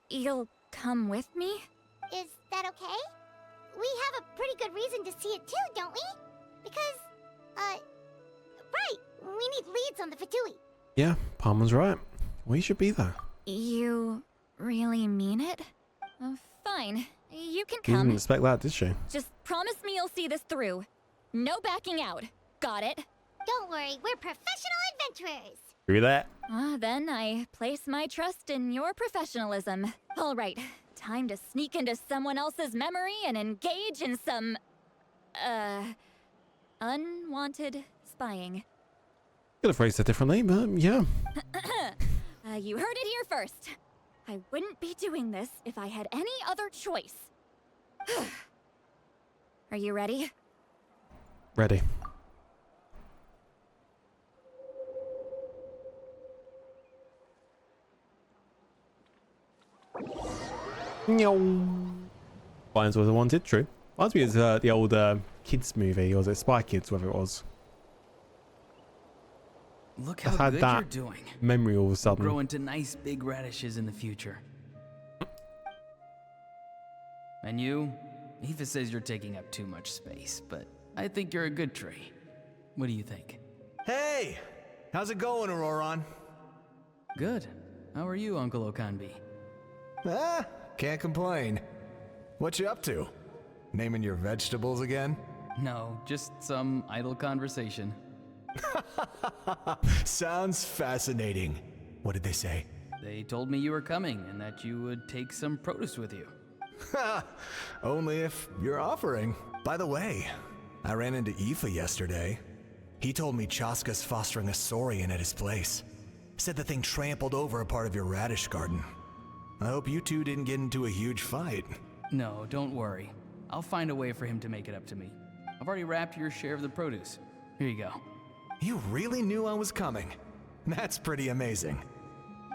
[SPEAKER 3] you'll come with me?
[SPEAKER 10] Is that okay? We have a pretty good reason to see it too, don't we? Because, right, we need leads on the Fatui.
[SPEAKER 1] Yeah, Palmer's right. We should be there.
[SPEAKER 3] You really mean it? Fine, you can
[SPEAKER 1] You
[SPEAKER 3] come.
[SPEAKER 1] didn't expect that, did she?
[SPEAKER 3] Just promise me you'll see this through. No backing out. Got it?
[SPEAKER 10] Don't worry, we're professional adventurers.
[SPEAKER 1] Through that.
[SPEAKER 3] Then I place my trust in your professionalism. All right, time to sneak into someone else's memory and engage in some, unwanted spying.
[SPEAKER 1] Could have phrased it differently, but yeah.
[SPEAKER 3] You heard it here first. I wouldn't be doing this if I had any other choice. Are you ready?
[SPEAKER 1] Ready. Finds what I wanted, true. Reminds me of the old kids movie, or was it Spy Kids, whatever it was.
[SPEAKER 15] Look
[SPEAKER 1] I
[SPEAKER 15] how
[SPEAKER 1] had
[SPEAKER 15] good
[SPEAKER 1] that
[SPEAKER 15] you're doing.
[SPEAKER 1] memory all of a sudden.
[SPEAKER 15] Grow into nice big radishes in the future. And you? Aoife says you're taking up too much space, but I think you're a good tree. What do you think?
[SPEAKER 16] Hey! How's it going, Auroron?
[SPEAKER 15] Good. How are you, Uncle Okanbi?
[SPEAKER 16] Ah, can't complain. What you up to? Naming your vegetables again?
[SPEAKER 15] No, just some idle conversation.
[SPEAKER 16] Sounds fascinating. What did they say?
[SPEAKER 15] They told me you were coming and that you would take some produce with you.
[SPEAKER 16] Ha! Only if you're offering. By the way, I ran into Aoife yesterday. He told me Chaska's fostering a saurian at his place. Said the thing trampled over a part of your radish garden. I hope you two didn't get into a huge fight.
[SPEAKER 15] No, don't worry. I'll find a way for him to make it up to me. I've already wrapped your share of the produce. Here you go.
[SPEAKER 16] You really knew I was coming. That's pretty amazing.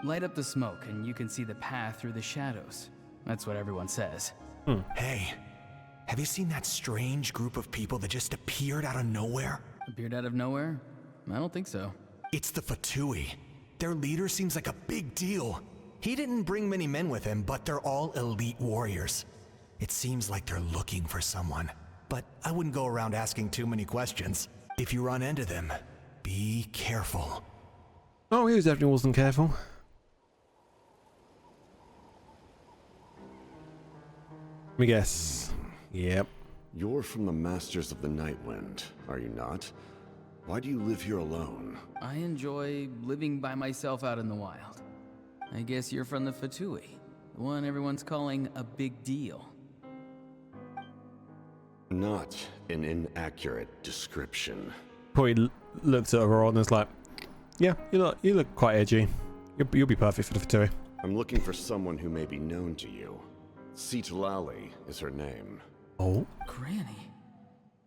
[SPEAKER 15] Light up the smoke and you can see the path through the shadows. That's what everyone says.
[SPEAKER 16] Hey, have you seen that strange group of people that just appeared out of nowhere?
[SPEAKER 15] Appeared out of nowhere? I don't think so.
[SPEAKER 16] It's the Fatui. Their leader seems like a big deal. He didn't bring many men with him, but they're all elite warriors. It seems like they're looking for someone, but I wouldn't go around asking too many questions. If you run into them, be careful.
[SPEAKER 1] Oh, he definitely wasn't careful. Let me guess. Yep.
[SPEAKER 17] You're from the Masters of the Nightwind, are you not? Why do you live here alone?
[SPEAKER 15] I enjoy living by myself out in the wild. I guess you're from the Fatui, the one everyone's calling a big deal.
[SPEAKER 17] Not an inaccurate description.
[SPEAKER 1] Probably looks at Aurora and is like, yeah, you look quite edgy. You'll be perfect for the Fatui.
[SPEAKER 17] I'm looking for someone who may be known to you. Sitlali is her name.
[SPEAKER 1] Oh?
[SPEAKER 15] Granny?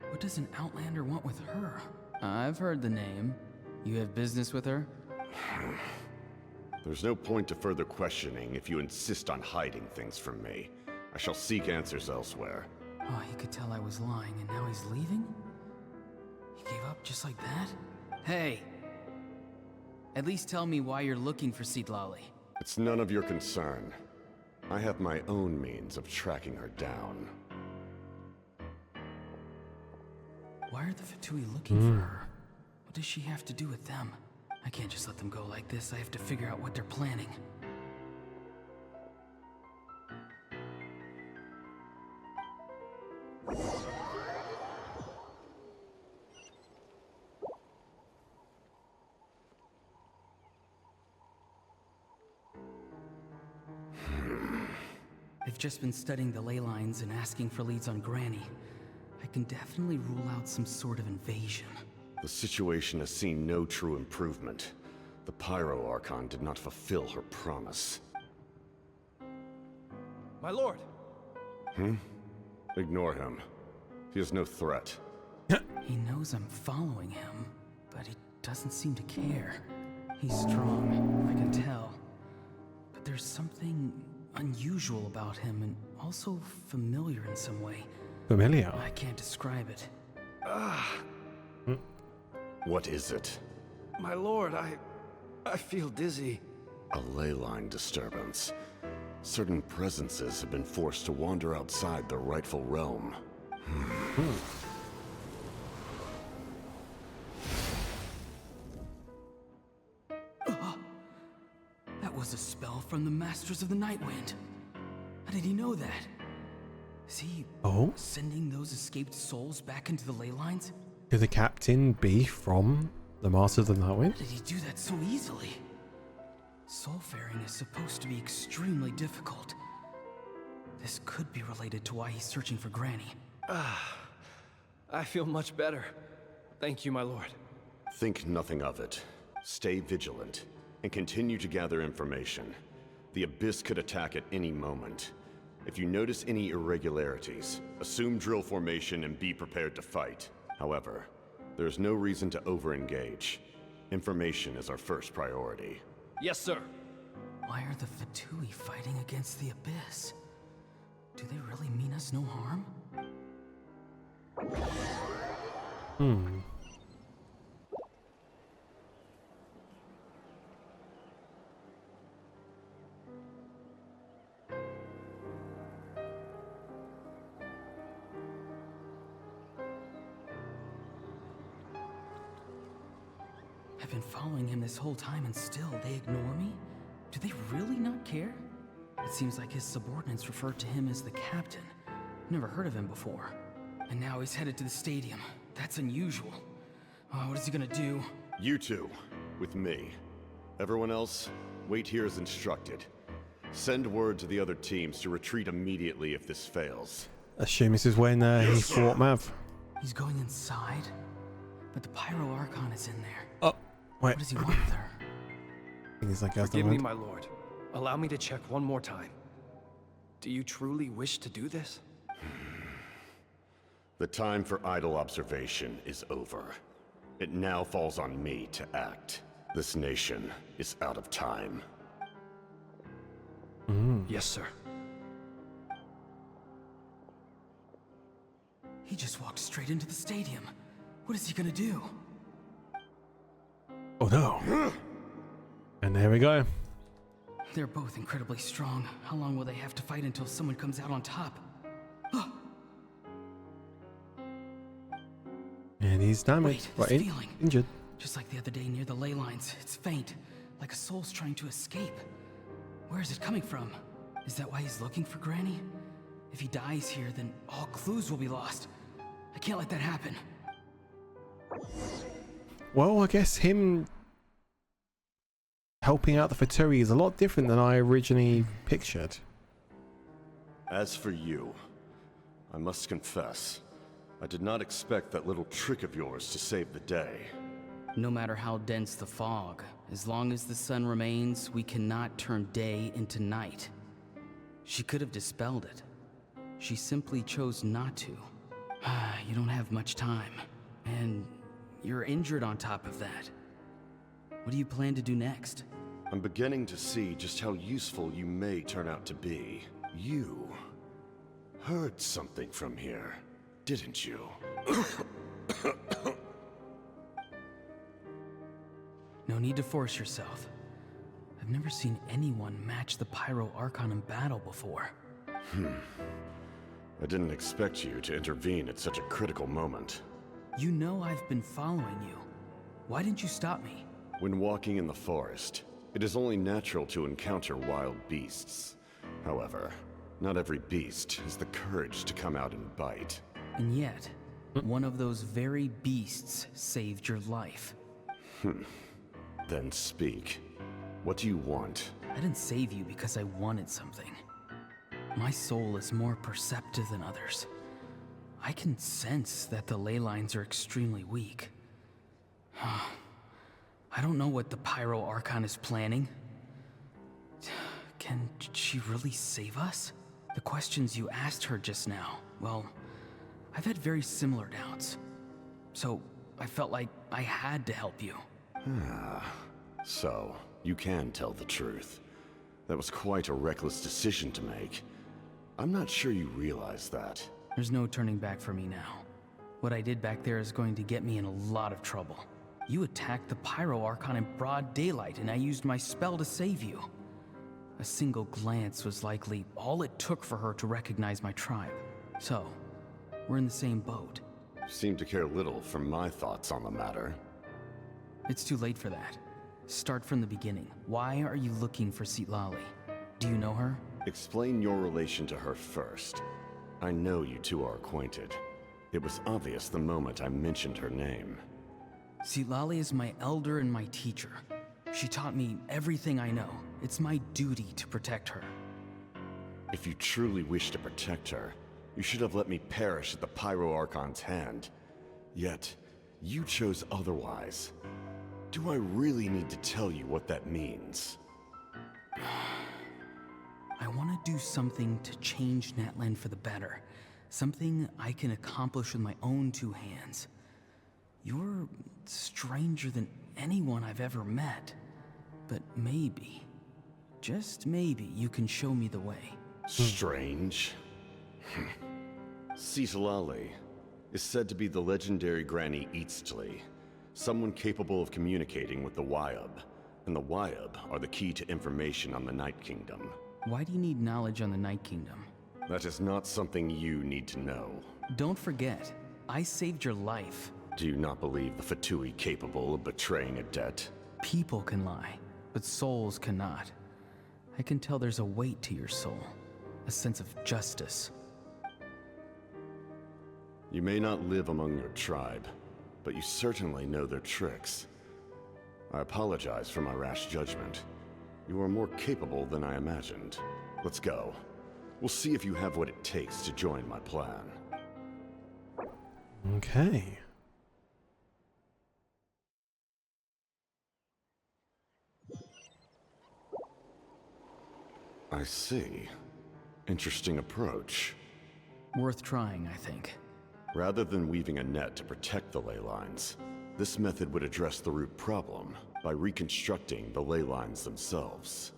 [SPEAKER 15] What does an Outlander want with her? I've heard the name. You have business with her?
[SPEAKER 17] There's no point to further questioning if you insist on hiding things from me. I shall seek answers elsewhere.
[SPEAKER 15] Oh, he could tell I was lying and now he's leaving? He gave up just like that? Hey! At least tell me why you're looking for Sitlali.
[SPEAKER 17] It's none of your concern. I have my own means of tracking her down.
[SPEAKER 15] Why are the Fatui looking for her? What does she have to do with them? I can't just let them go like this. I have to figure out what they're planning. I've just been studying the ley lines and asking for leads on Granny. I can definitely rule out some sort of invasion.
[SPEAKER 17] The situation has seen no true improvement. The Pyro Archon did not fulfill her promise.
[SPEAKER 12] My lord!
[SPEAKER 17] Ignore him. He is no threat.
[SPEAKER 15] He knows I'm following him, but he doesn't seem to care. He's strong, I can tell. But there's something unusual about him and also familiar in some way.
[SPEAKER 1] Familiar?
[SPEAKER 15] I can't describe it.
[SPEAKER 17] What is it?
[SPEAKER 12] My lord, I feel dizzy.
[SPEAKER 17] A ley line disturbance. Certain presences have been forced to wander outside their rightful realm.
[SPEAKER 15] That was a spell from the Masters of the Nightwind. How did he know that? Is he sending those escaped souls back into the ley lines?
[SPEAKER 1] Could the captain be from the Masters of the Nightwind?
[SPEAKER 15] How did he do that so easily? Soulfaring is supposed to be extremely difficult. This could be related to why he's searching for Granny.
[SPEAKER 12] I feel much better. Thank you, my lord.
[SPEAKER 17] Think nothing of it. Stay vigilant, and continue to gather information. The Abyss could attack at any moment. If you notice any irregularities, assume drill formation and be prepared to fight. However, there is no reason to over-engage. Information is our first priority.
[SPEAKER 12] Yes, sir.
[SPEAKER 15] Why are the Fatui fighting against the Abyss? Do they really mean us no harm?
[SPEAKER 1] Hmm.
[SPEAKER 15] I've been following him this whole time and still they ignore me? Do they really not care? It seems like his subordinates refer to him as the captain. Never heard of him before. And now he's headed to the stadium. That's unusual. Oh, what is he gonna do?
[SPEAKER 17] You two, with me. Everyone else, wait here as instructed. Send word to the other teams to retreat immediately if this fails.
[SPEAKER 1] Assume this is when he fought Mav.
[SPEAKER 15] He's going inside? But the Pyro Archon is in there.
[SPEAKER 1] Oh, wait.
[SPEAKER 15] What does he want with her?
[SPEAKER 1] He's like,
[SPEAKER 12] Forgive me, my lord. Allow me to check one more time. Do you truly wish to do this?
[SPEAKER 17] The time for idle observation is over. It now falls on me to act. This nation is out of time.
[SPEAKER 12] Yes, sir.
[SPEAKER 15] He just walked straight into the stadium. What is he gonna do?
[SPEAKER 1] Oh no. And there we go.
[SPEAKER 15] They're both incredibly strong. How long will they have to fight until someone comes out on top?
[SPEAKER 1] And he's damaged.
[SPEAKER 15] Wait, this feeling.
[SPEAKER 1] Injured.
[SPEAKER 15] Just like the other day near the ley lines. It's faint, like a soul's trying to escape. Where is it coming from? Is that why he's looking for Granny? If he dies here, then all clues will be lost. I can't let that happen.
[SPEAKER 1] Well, I guess him helping out the Fatui is a lot different than I originally pictured.
[SPEAKER 17] As for you, I must confess, I did not expect that little trick of yours to save the day.
[SPEAKER 15] No matter how dense the fog, as long as the sun remains, we cannot turn day into night. She could have dispelled it. She simply chose not to. You don't have much time, and you're injured on top of that. What do you plan to do next?
[SPEAKER 17] I'm beginning to see just how useful you may turn out to be. You heard something from here, didn't you?
[SPEAKER 15] No need to force yourself. I've never seen anyone match the Pyro Archon in battle before.
[SPEAKER 17] I didn't expect you to intervene at such a critical moment.
[SPEAKER 15] You know I've been following you. Why didn't you stop me?
[SPEAKER 17] When walking in the forest, it is only natural to encounter wild beasts. However, not every beast has the courage to come out and bite.
[SPEAKER 15] And yet, one of those very beasts saved your life.
[SPEAKER 17] Then speak. What do you want?
[SPEAKER 15] I didn't save you because I wanted something. My soul is more perceptive than others. I can sense that the ley lines are extremely weak. I don't know what the Pyro Archon is planning. Can she really save us? The questions you asked her just now, well, I've had very similar doubts. So I felt like I had to help you.
[SPEAKER 17] So, you can tell the truth. That was quite a reckless decision to make. I'm not sure you realize that.
[SPEAKER 15] There's no turning back for me now. What I did back there is going to get me in a lot of trouble. You attacked the Pyro Archon in broad daylight, and I used my spell to save you. A single glance was likely all it took for her to recognize my tribe. So, we're in the same boat.
[SPEAKER 17] You seem to care little for my thoughts on the matter.
[SPEAKER 15] It's too late for that. Start from the beginning. Why are you looking for Citlali? Do you know her?
[SPEAKER 17] Explain your relation to her first. I know you two are acquainted. It was obvious the moment I mentioned her name.
[SPEAKER 15] Citlali is my elder and my teacher. She taught me everything I know. It's my duty to protect her.
[SPEAKER 17] If you truly wish to protect her, you should have let me perish at the Pyro Archon's hand. Yet, you chose otherwise. Do I really need to tell you what that means?
[SPEAKER 15] I want to do something to change Natlan for the better. Something I can accomplish with my own two hands. You're stranger than anyone I've ever met. But maybe, just maybe, you can show me the way.
[SPEAKER 17] Strange? Citlali, is said to be the legendary Granny Eastly, someone capable of communicating with the Wyab. And the Wyab are the key to information on the Night Kingdom.
[SPEAKER 15] Why do you need knowledge on the Night Kingdom?
[SPEAKER 17] That is not something you need to know.
[SPEAKER 15] Don't forget, I saved your life.
[SPEAKER 17] Do you not believe the Fatui capable of betraying a debt?
[SPEAKER 15] People can lie, but souls cannot. I can tell there's a weight to your soul, a sense of justice.
[SPEAKER 17] You may not live among your tribe, but you certainly know their tricks. I apologize for my rash judgment. You are more capable than I imagined. Let's go. We'll see if you have what it takes to join my plan.
[SPEAKER 1] Okay.
[SPEAKER 17] I see. Interesting approach.
[SPEAKER 15] Worth trying, I think.
[SPEAKER 17] Rather than weaving a net to protect the ley lines, this method would address the root problem by reconstructing the ley lines themselves.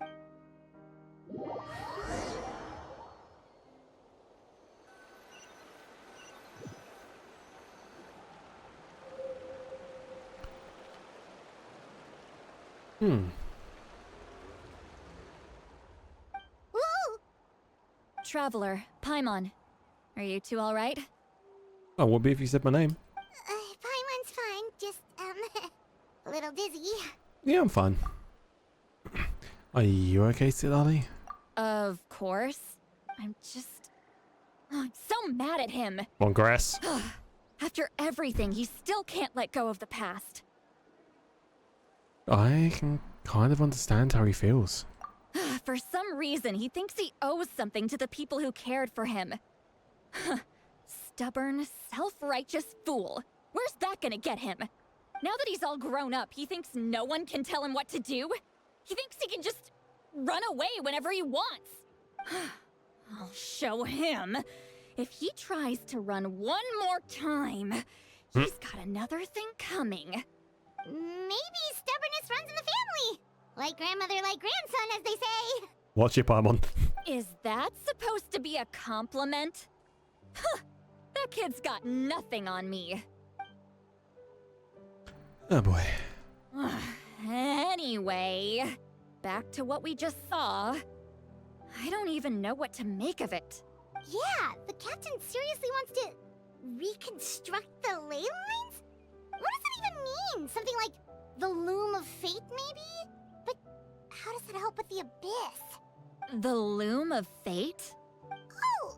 [SPEAKER 3] Traveler, Paimon. Are you two alright?
[SPEAKER 1] I would be if you said my name.
[SPEAKER 10] Paimon's fine, just, a little dizzy.
[SPEAKER 1] Yeah, I'm fine. Are you okay, Silali?
[SPEAKER 3] Of course. I'm so mad at him.
[SPEAKER 1] On grass.
[SPEAKER 3] After everything, he still can't let go of the past.
[SPEAKER 1] I can kind of understand how he feels.
[SPEAKER 3] For some reason, he thinks he owes something to the people who cared for him. Stubborn, self-righteous fool. Where's that gonna get him? Now that he's all grown up, he thinks no one can tell him what to do? He thinks he can just run away whenever he wants. I'll show him. If he tries to run one more time, he's got another thing coming.
[SPEAKER 10] Maybe stubbornness runs in the family. Like grandmother, like grandson, as they say.
[SPEAKER 1] Watch it, Paimon.
[SPEAKER 3] Is that supposed to be a compliment? That kid's got nothing on me.
[SPEAKER 1] Oh boy.
[SPEAKER 3] Anyway, back to what we just saw. I don't even know what to make of it.
[SPEAKER 10] Yeah, the captain seriously wants to reconstruct the ley lines? What does that even mean? Something like the loom of fate, maybe? But how does that help with the abyss?
[SPEAKER 3] The loom of fate?
[SPEAKER 10] Oh,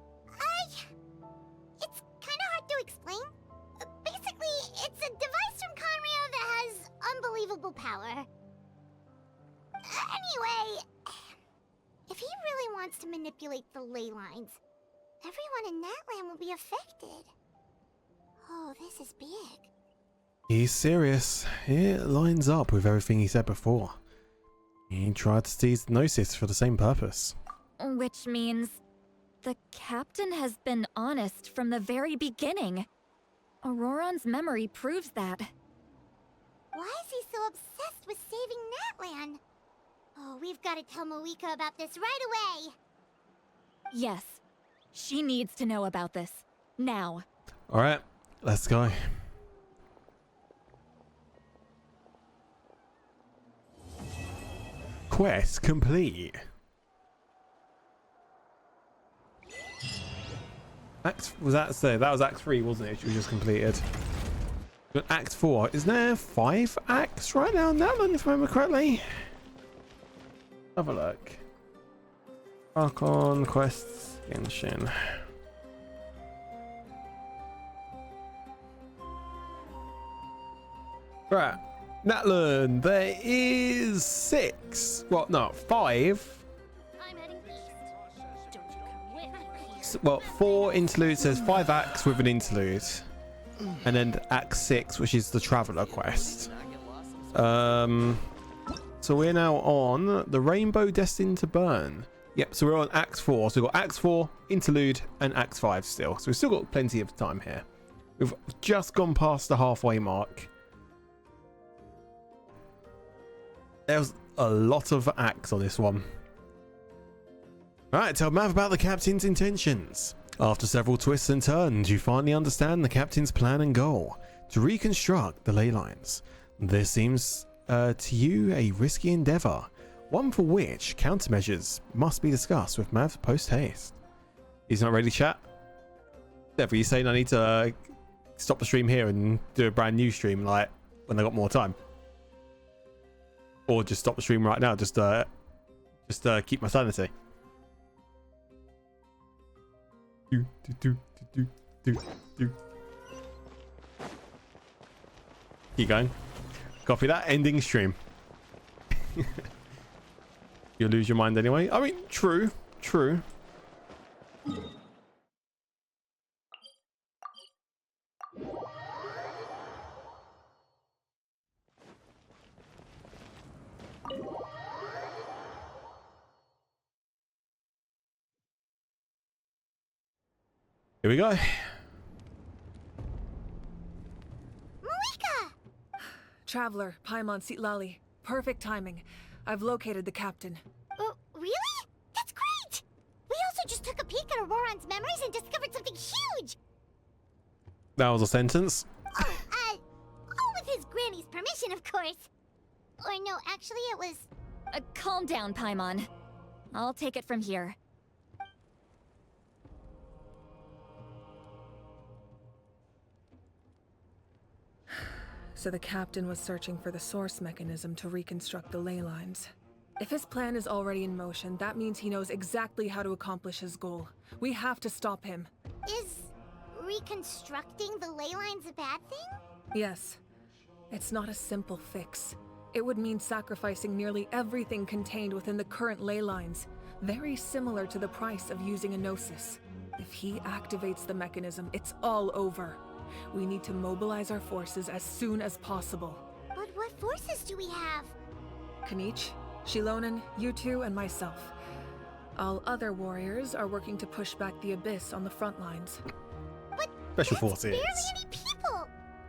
[SPEAKER 10] it's kind of hard to explain. Basically, it's a device from Conrio that has unbelievable power. Anyway, if he really wants to manipulate the ley lines, everyone in Natlan will be affected. Oh, this is big.
[SPEAKER 1] He's serious. It lines up with everything he said before. He tried to seize the Gnosis for the same purpose.
[SPEAKER 3] Which means the captain has been honest from the very beginning. Auroron's memory proves that.
[SPEAKER 10] Why is he so obsessed with saving Natlan? Oh, we've got to tell Moeka about this right away.
[SPEAKER 3] Yes, she needs to know about this. Now.
[SPEAKER 1] Alright, let's go. Quest complete. Act was that so? That was Act 3, wasn't it? Which we just completed. But Act 4, is there 5 acts right now in that one, if I remember correctly? Have a look. Archon quests, Genshin. Right. Natlan, there is 6. Well, no, 5.
[SPEAKER 10] I'm heading east. Don't you come with me.
[SPEAKER 1] Well, 4 interludes. There's 5 acts with an interlude. And then Act 6, which is the Traveler quest. So we're now on the Rainbow Destined to Burn. Yep, so we're on Act 4. So we've got Act 4, Interlude, and Act 5 still. So we've still got plenty of time here. We've just gone past the halfway mark. There's a lot of acts on this one. Alright, tell Mav about the captain's intentions. After several twists and turns, you finally understand the captain's plan and goal to reconstruct the ley lines. This seems to you a risky endeavor, one for which countermeasures must be discussed with Mav post haste. He's not ready, chat? Therefore, you saying I need to stop the stream here and do a brand new stream like when I got more time, or just stop the stream right now, just keep my sanity. Keep going. Copy that. Ending stream. You'll lose your mind anyway. I mean, true. Here we go.
[SPEAKER 10] Malika!
[SPEAKER 7] Traveler, Paimon Sitlali. Perfect timing. I've located the captain.
[SPEAKER 10] Really? That's great! We also just took a peek at Auroran's memories and discovered something huge!
[SPEAKER 1] That was a sentence.
[SPEAKER 10] All with his granny's permission, of course. Or no, actually it was...
[SPEAKER 3] Calm down, Paimon. I'll take it from here.
[SPEAKER 7] So the captain was searching for the source mechanism to reconstruct the ley lines. If his plan is already in motion, that means he knows exactly how to accomplish his goal. We have to stop him.
[SPEAKER 10] Is reconstructing the ley lines a bad thing?
[SPEAKER 7] Yes. It's not a simple fix. It would mean sacrificing nearly everything contained within the current ley lines, very similar to the price of using a Gnosis. If he activates the mechanism, it's all over. We need to mobilize our forces as soon as possible.
[SPEAKER 10] But what forces do we have?
[SPEAKER 7] Kanich, Shilonen, you two, and myself. All other warriors are working to push back the Abyss on the front lines.
[SPEAKER 10] But
[SPEAKER 1] Special forces.
[SPEAKER 10] barely any people!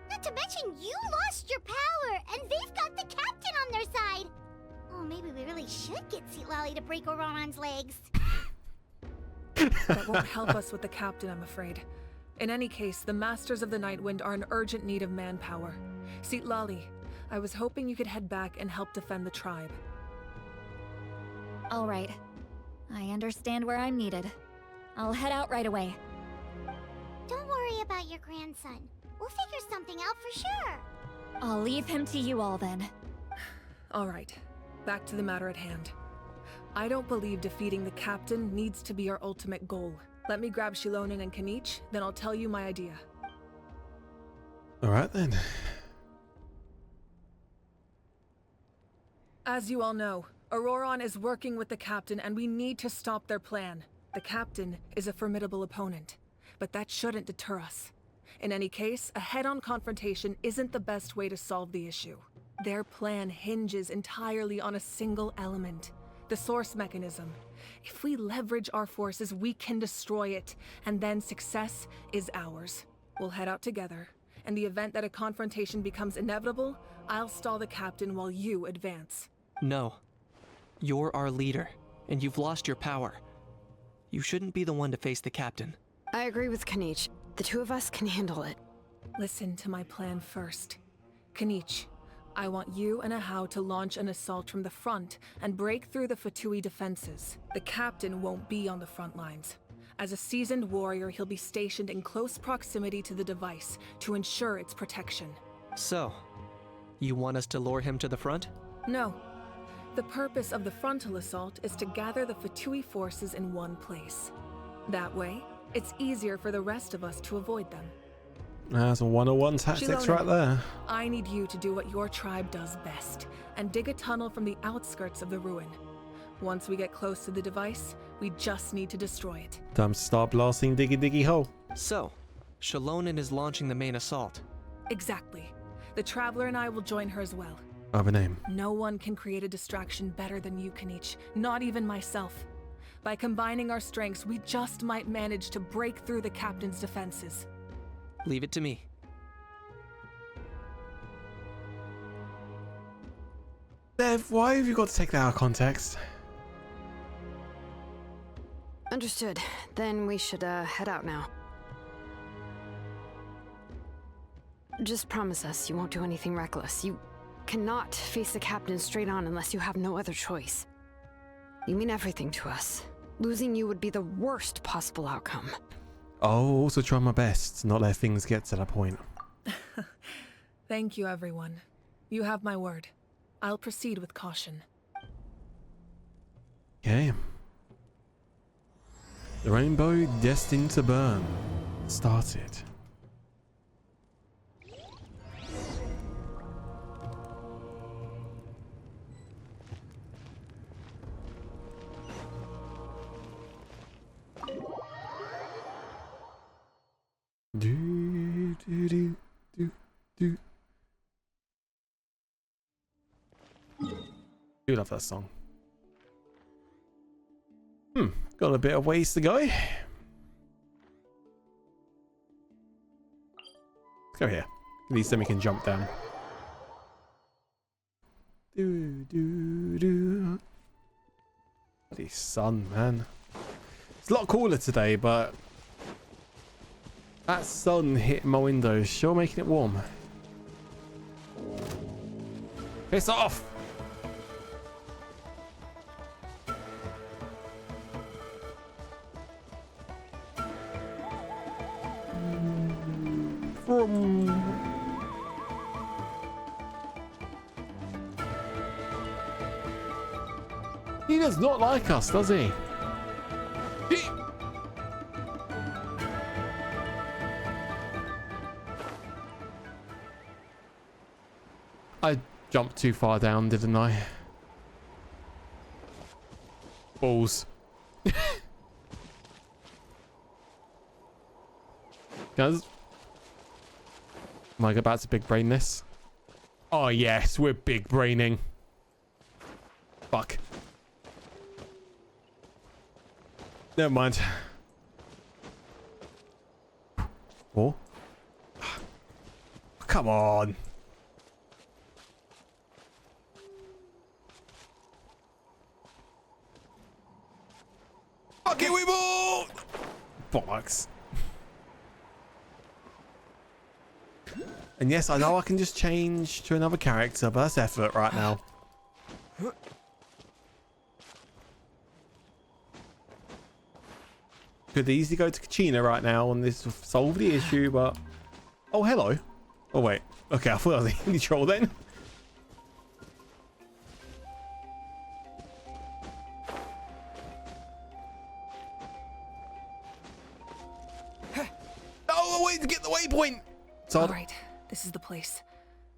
[SPEAKER 10] Not to mention you lost your power, and they've got the captain on their side! Oh, maybe we really should get Sitlali to break Auroran's legs.
[SPEAKER 7] That won't help us with the captain, I'm afraid. In any case, the Masters of the Nightwind are in urgent need of manpower. Sitlali, I was hoping you could head back and help defend the tribe.
[SPEAKER 3] All right. I understand where I'm needed. I'll head out right away.
[SPEAKER 10] Don't worry about your grandson. We'll figure something out for sure.
[SPEAKER 3] I'll leave him to you all then.
[SPEAKER 7] All right, back to the matter at hand. I don't believe defeating the captain needs to be our ultimate goal. Let me grab Shilonen and Kanich, then I'll tell you my idea.
[SPEAKER 1] Alright then.
[SPEAKER 7] As you all know, Auroran is working with the captain and we need to stop their plan. The captain is a formidable opponent, but that shouldn't deter us. In any case, a head-on confrontation isn't the best way to solve the issue. Their plan hinges entirely on a single element, the source mechanism. If we leverage our forces, we can destroy it, and then success is ours. We'll head out together. In the event that a confrontation becomes inevitable, I'll stall the captain while you advance.
[SPEAKER 18] No. You're our leader, and you've lost your power. You shouldn't be the one to face the captain.
[SPEAKER 8] I agree with Kanich. The two of us can handle it.
[SPEAKER 7] Listen to my plan first. Kanich, I want you and Ahau to launch an assault from the front and break through the Fatui defenses. The captain won't be on the front lines. As a seasoned warrior, he'll be stationed in close proximity to the device to ensure its protection.
[SPEAKER 18] So, you want us to lure him to the front?
[SPEAKER 7] No. The purpose of the frontal assault is to gather the Fatui forces in one place. That way, it's easier for the rest of us to avoid them.
[SPEAKER 1] That's a 101 tactics right there.
[SPEAKER 7] I need you to do what your tribe does best, and dig a tunnel from the outskirts of the ruin. Once we get close to the device, we just need to destroy it.
[SPEAKER 1] Time to start blasting diggy diggy hole.
[SPEAKER 18] So, Shilonen is launching the main assault.
[SPEAKER 7] Exactly. The Traveler and I will join her as well.
[SPEAKER 1] I have a name.
[SPEAKER 7] No one can create a distraction better than you, Kanich. Not even myself. By combining our strengths, we just might manage to break through the captain's defenses.
[SPEAKER 18] Leave it to me.
[SPEAKER 1] Dev, why have you got to take that out of context?
[SPEAKER 8] Understood. Then we should, head out now. Just promise us you won't do anything reckless. You cannot face the captain straight on unless you have no other choice. You mean everything to us. Losing you would be the worst possible outcome.
[SPEAKER 1] I'll also try my best to not let things get to that point.
[SPEAKER 7] Thank you, everyone. You have my word. I'll proceed with caution.
[SPEAKER 1] Okay. The rainbow destined to burn started. Do do do do do. Do love that song. Got a bit of ways to go. Let's go here. At least then we can jump down. Do do do. Bloody sun, man. It's a lot cooler today, but that sun hitting my windows sure making it warm. Piss off! He does not like us, does he? I jumped too far down, didn't I? Balls. Guys, am I about to big brain this? Oh yes, we're big braining. Fuck. Never mind. Oh. Come on. Okay, we move. Bollocks. And yes, I know I can just change to another character, but that's effort right now. Could easily go to Kachina right now and this will solve the issue, but... Oh, hello. Oh, wait. Okay, I thought I was in control then. Oh, wait to get the waypoint.
[SPEAKER 7] All right, this is the place.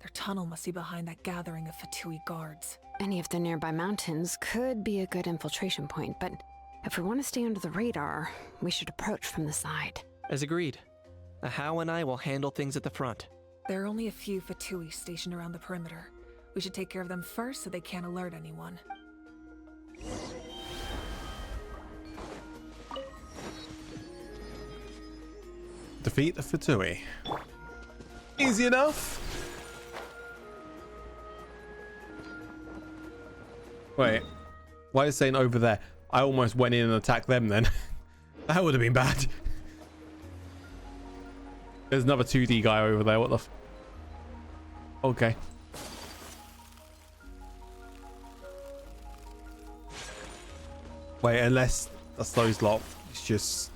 [SPEAKER 7] Their tunnel must be behind that gathering of Fatui guards.
[SPEAKER 8] Any of the nearby mountains could be a good infiltration point, but if we want to stay under the radar, we should approach from the side.
[SPEAKER 18] As agreed. Ahau and I will handle things at the front.
[SPEAKER 7] There are only a few Fatui stationed around the perimeter. We should take care of them first so they can't alert anyone.
[SPEAKER 1] Defeat the Fatui. Easy enough. Wait, why is it saying over there? I almost went in and attacked them then. That would have been bad. There's another 2D guy over there. What the f... Okay. Wait, unless that's those lot. It's just...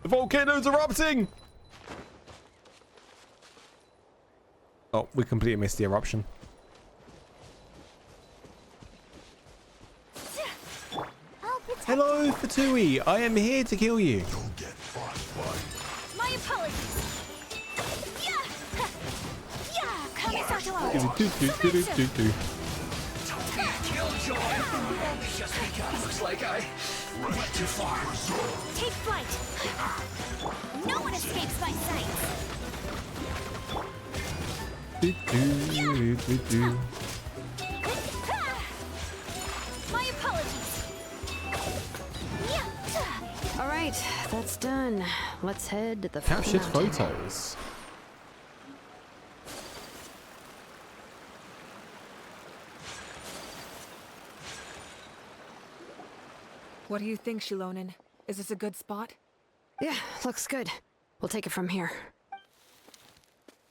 [SPEAKER 1] The volcano's erupting! Oh, we completely missed the eruption. Hello, Fatui. I am here to kill you.
[SPEAKER 11] Don't get frostbite.
[SPEAKER 4] My apologies.
[SPEAKER 13] Just because looks like I went too far.
[SPEAKER 4] Take flight. No one escapes my sight. My
[SPEAKER 8] right, that's done. Let's head to the
[SPEAKER 1] Captured
[SPEAKER 8] mountain.
[SPEAKER 1] photos.
[SPEAKER 7] What do you think, Shilonen? Is this a good spot?
[SPEAKER 8] Yeah, looks good. We'll take it from here.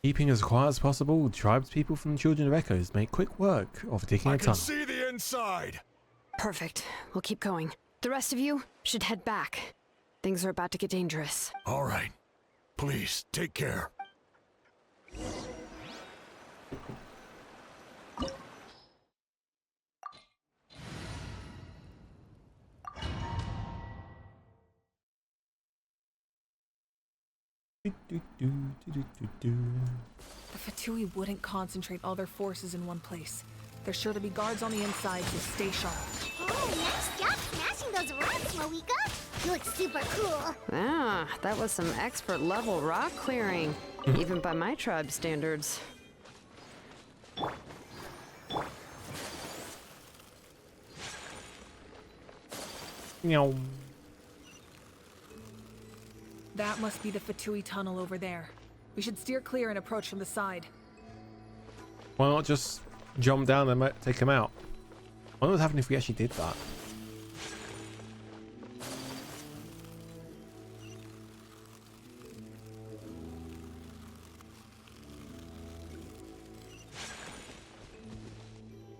[SPEAKER 1] Keeping as quiet as possible, tribespeople from the Children of Echoes make quick work of digging a
[SPEAKER 16] I can
[SPEAKER 1] tunnel.
[SPEAKER 16] see the inside.
[SPEAKER 8] Perfect. We'll keep going. The rest of you should head back. Things are about to get dangerous.
[SPEAKER 13] All right. Please, take care.
[SPEAKER 7] The Fatui wouldn't concentrate all their forces in one place. There's sure to be guards on the inside, so stay sharp.
[SPEAKER 10] Oh, nice job smashing those rocks, Moeka. You look super cool.
[SPEAKER 8] Ah, that was some expert level rock clearing. Even by my tribe standards.
[SPEAKER 1] Meow.
[SPEAKER 7] That must be the Fatui tunnel over there. We should steer clear and approach from the side.
[SPEAKER 1] Why not just jump down and take him out? I wonder what happened if we actually did that.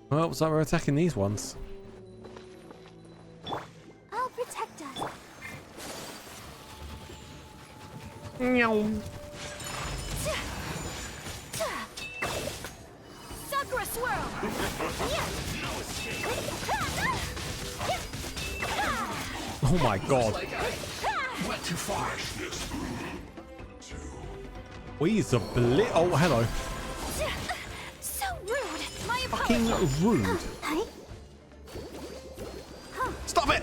[SPEAKER 1] Well, looks like we're attacking these ones.
[SPEAKER 10] I'll protect us.
[SPEAKER 1] Meow.
[SPEAKER 10] Sakura swirl.
[SPEAKER 1] Oh my god.
[SPEAKER 13] Went too far.
[SPEAKER 1] We oh, hello.
[SPEAKER 10] So rude. My
[SPEAKER 1] Fucking rude. Stop it!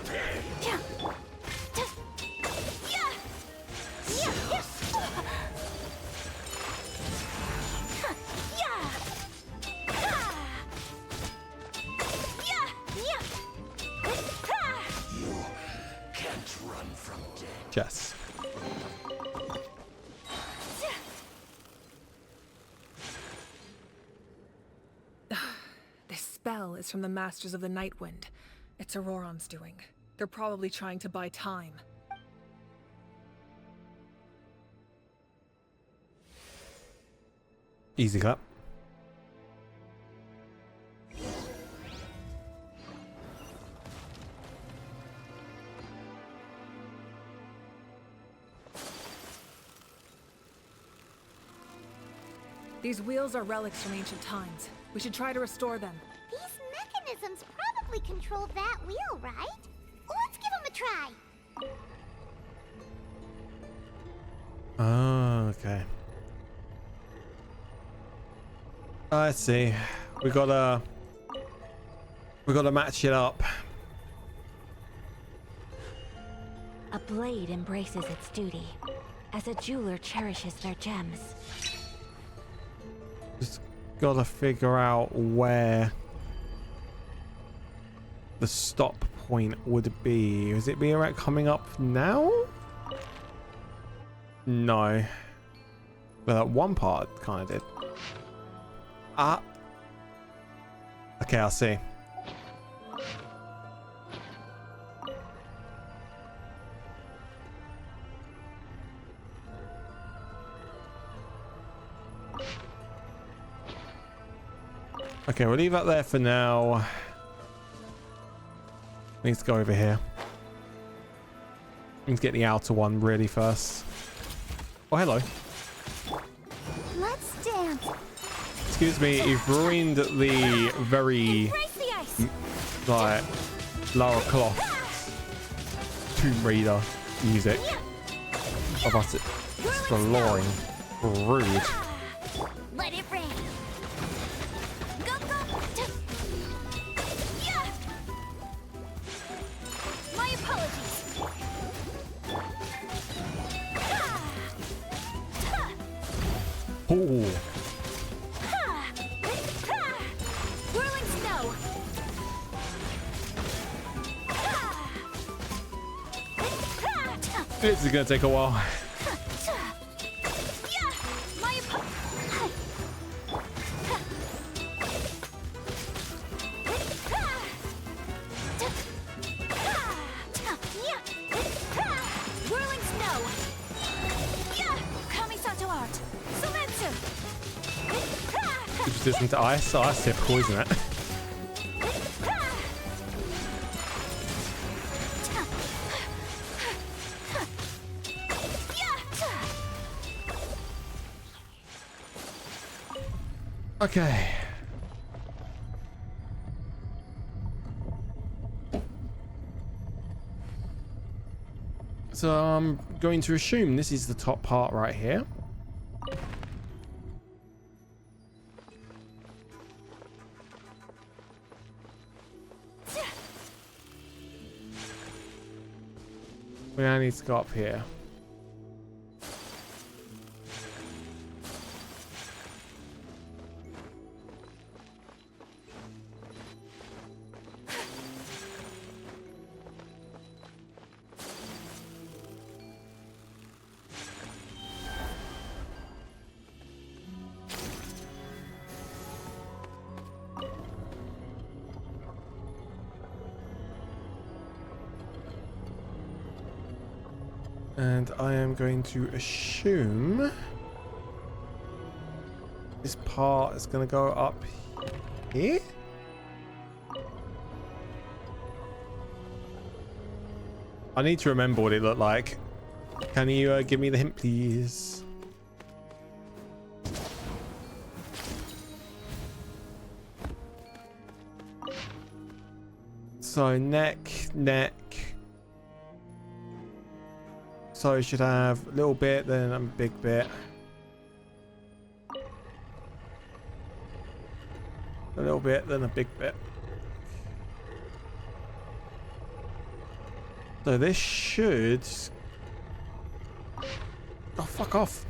[SPEAKER 1] Chess.
[SPEAKER 7] This spell is from the Masters of the Nightwind. It's Auroron's doing. They're probably trying to buy time.
[SPEAKER 1] Easy clap.
[SPEAKER 7] These wheels are relics from ancient times. We should try to restore them.
[SPEAKER 10] These mechanisms probably control that wheel, right? Let's give them a try.
[SPEAKER 1] Oh, okay. I see. We gotta match it up.
[SPEAKER 19] A blade embraces its duty, as a jeweler cherishes their gems.
[SPEAKER 1] Just gotta figure out where the stop point would be. Is it being right coming up now? No. But that one part kind of did. Ah. Okay, I see. Okay, we'll leave that there for now. Needs to go over here. Need to get the outer one really first. Oh, hello.
[SPEAKER 10] Let's dance.
[SPEAKER 1] Excuse me, you've ruined the very like Lara Croft Tomb Raider music of us exploring. Rude.
[SPEAKER 10] Let it rain. Go, go. Yeah. My apologies.
[SPEAKER 1] Oh.
[SPEAKER 10] Whirling snow.
[SPEAKER 1] This is gonna take a while.
[SPEAKER 5] Whirling snow. Kamisato art. Sumetsu.
[SPEAKER 1] It's resistant to ice, so I say poison it. Okay. So I'm going to assume this is the top part right here. We now need to go up here. And I am going to assume this part is going to go up here. I need to remember what it looked like. Can you give me the hint, please? So neck. So it should have a little bit, then a big bit. A little bit, then a big bit. So this should... Oh, fuck off.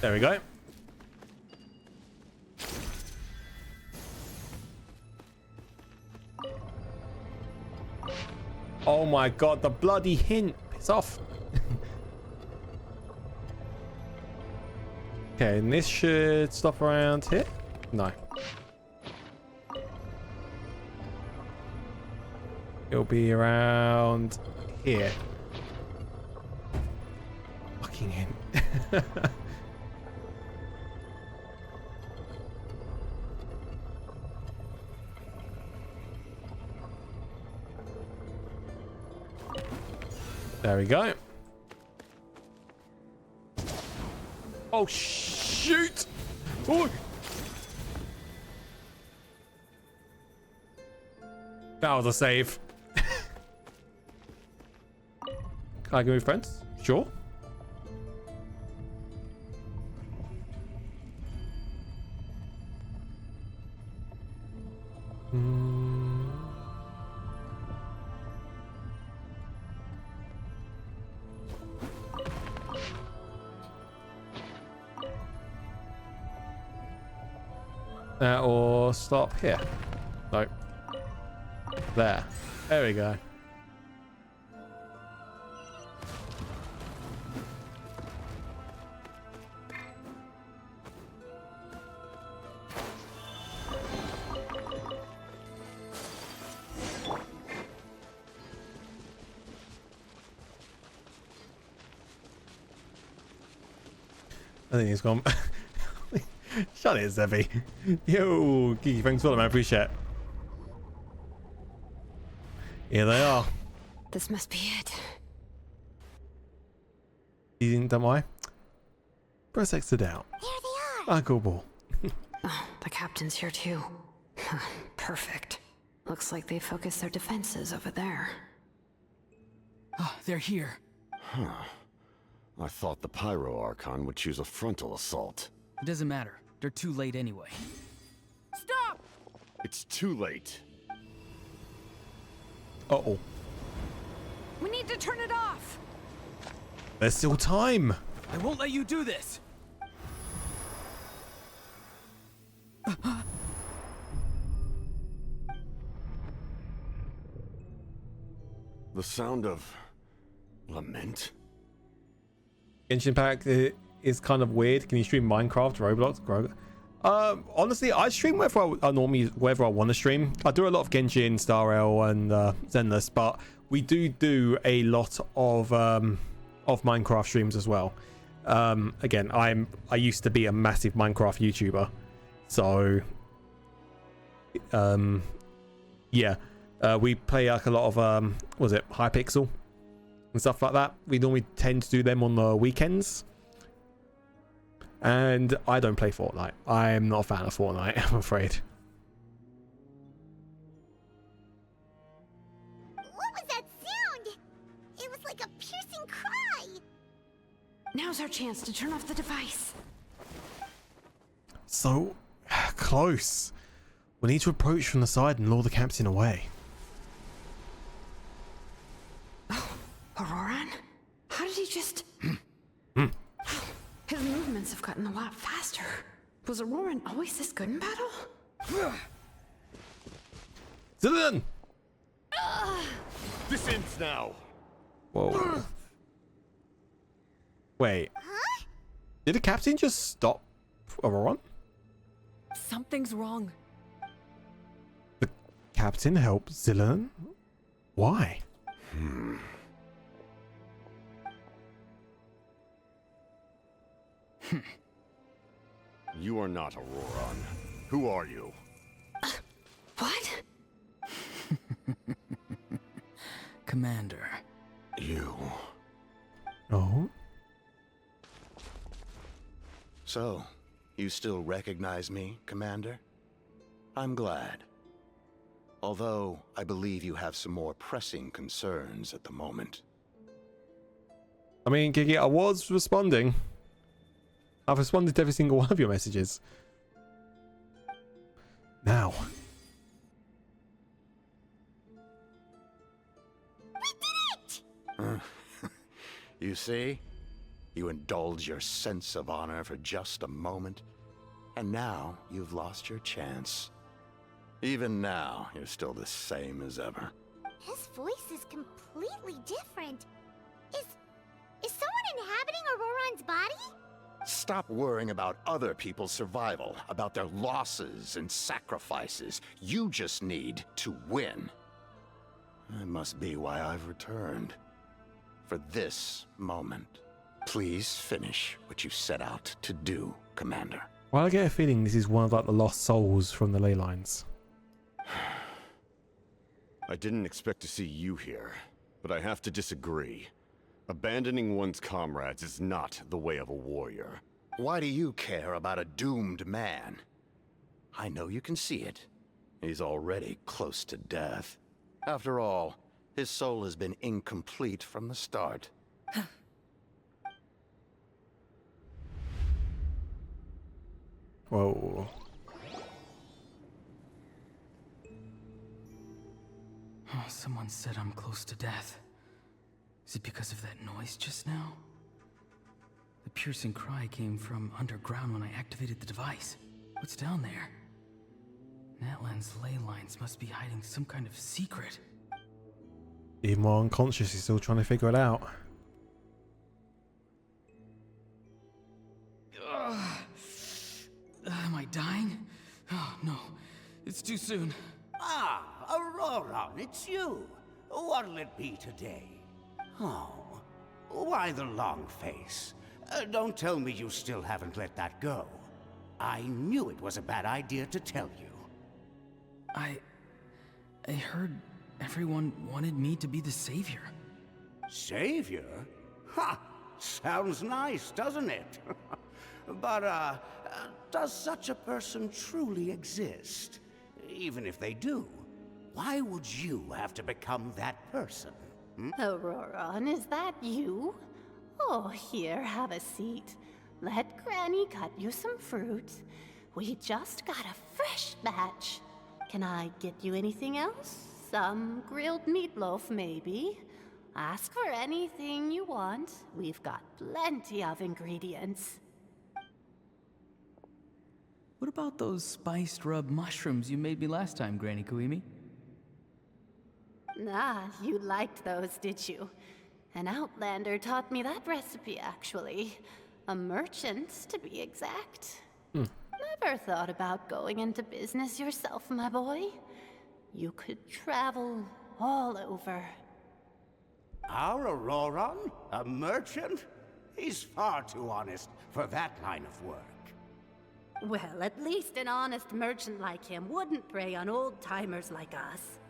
[SPEAKER 1] There we go. Oh my god, the bloody hint. Piss off. Okay, and this should stop around here? No. It'll be around here. Fucking hint. There we go. Oh, shoot! Oh. That was a save. Can I go with friends? Sure. Or stop here. Nope. There. There we go. I think he's gone. Shut it, Zevi. Yo, Geeky, thanks for that, man. Appreciate it. Here they are.
[SPEAKER 8] This must be it.
[SPEAKER 1] You didn't, don't I? Press X it out.
[SPEAKER 10] Here they are.
[SPEAKER 1] Ah, cool ball.
[SPEAKER 8] Oh, the captain's here too. Perfect. Looks like they focused their defenses over there.
[SPEAKER 15] Oh, they're here.
[SPEAKER 17] Huh. I thought the Pyro Archon would choose a frontal assault.
[SPEAKER 15] It doesn't matter. They're too late anyway.
[SPEAKER 7] Stop!
[SPEAKER 17] It's too late.
[SPEAKER 1] Uh-oh.
[SPEAKER 5] We need to turn it off.
[SPEAKER 1] There's still time.
[SPEAKER 15] I won't let you do this.
[SPEAKER 17] The sound of lament?
[SPEAKER 1] Genshin Impact is kind of weird. Can you stream Minecraft, Roblox, Grogu? Honestly, I stream wherever I want to stream. I do a lot of Genshin, Star Rail, and Zenless, but we do a lot of Minecraft streams as well. Again, I used to be a massive Minecraft YouTuber, so yeah, we play like a lot of was it Hypixel and stuff like that. We normally tend to do them on the weekends. And I don't play Fortnite. I'm not a fan of Fortnite, I'm afraid.
[SPEAKER 10] What was that sound? It was like a piercing cry.
[SPEAKER 8] Now's our chance to turn off the device.
[SPEAKER 1] So close. We need to approach from the side and lure the captain away.
[SPEAKER 8] Auroran? How did he just... His movements have gotten a lot faster. Was Auroran always this good in battle?
[SPEAKER 1] Zillion!
[SPEAKER 17] This ends now.
[SPEAKER 1] Whoa. Wait.
[SPEAKER 10] Huh?
[SPEAKER 1] Did the captain just stop Auroran?
[SPEAKER 7] Something's wrong.
[SPEAKER 1] The captain helped Zillion? Why?
[SPEAKER 17] You are not Auroran. Who are you?
[SPEAKER 8] What?
[SPEAKER 15] Commander.
[SPEAKER 17] You.
[SPEAKER 1] Oh?
[SPEAKER 20] So, you still recognize me, Commander? I'm glad. Although, I believe you have some more pressing concerns at the moment.
[SPEAKER 1] I mean, Gigi, I was responding. I've responded to every single one of your messages. Now.
[SPEAKER 10] We did it!
[SPEAKER 20] You see? You indulge your sense of honor for just a moment, and now you've lost your chance. Even now, you're still the same as ever.
[SPEAKER 10] His voice is completely different. Is someone inhabiting Auroran's body?
[SPEAKER 20] Stop worrying about other people's survival, about their losses and sacrifices. You just need to win. That must be why I've returned. For this moment. Please finish what you set out to do, Commander.
[SPEAKER 1] Well, I get a feeling this is one of like the lost souls from the ley lines.
[SPEAKER 17] I didn't expect to see you here, but I have to disagree. Abandoning one's comrades is not the way of a warrior.
[SPEAKER 20] Why do you care about a doomed man? I know you can see it. He's already close to death. After all, his soul has been incomplete from the start.
[SPEAKER 1] Whoa.
[SPEAKER 15] Oh, someone said I'm close to death. Is it because of that noise just now? The piercing cry came from underground when I activated the device. What's down there? Natlan's ley lines must be hiding some kind of secret.
[SPEAKER 1] Even while unconscious, he's still trying to figure it out.
[SPEAKER 15] Am I dying? Oh, no. It's too soon.
[SPEAKER 21] Ah, Auroran, it's you. What'll it be today? Oh, why the long face? Don't tell me you still haven't let that go. I knew it was a bad idea to tell you.
[SPEAKER 15] I heard everyone wanted me to be the savior.
[SPEAKER 21] Savior? Ha! Sounds nice, doesn't it? But, does such a person truly exist? Even if they do, why would you have to become that person?
[SPEAKER 22] Auroran, is that you? Oh, here, have a seat. Let Granny cut you some fruit. We just got a fresh batch. Can I get you anything else? Some grilled meatloaf, maybe? Ask for anything you want. We've got plenty of ingredients.
[SPEAKER 15] What about those spiced rub mushrooms you made me last time, Granny Kuimi?
[SPEAKER 22] Ah, you liked those, did you? An outlander taught me that recipe, actually. A merchant, to be exact. Never thought about going into business yourself, my boy? You could travel all over.
[SPEAKER 21] Our Auroron? A merchant? He's far too honest for that line of work.
[SPEAKER 22] Well, at least an honest merchant like him wouldn't prey on old-timers like us.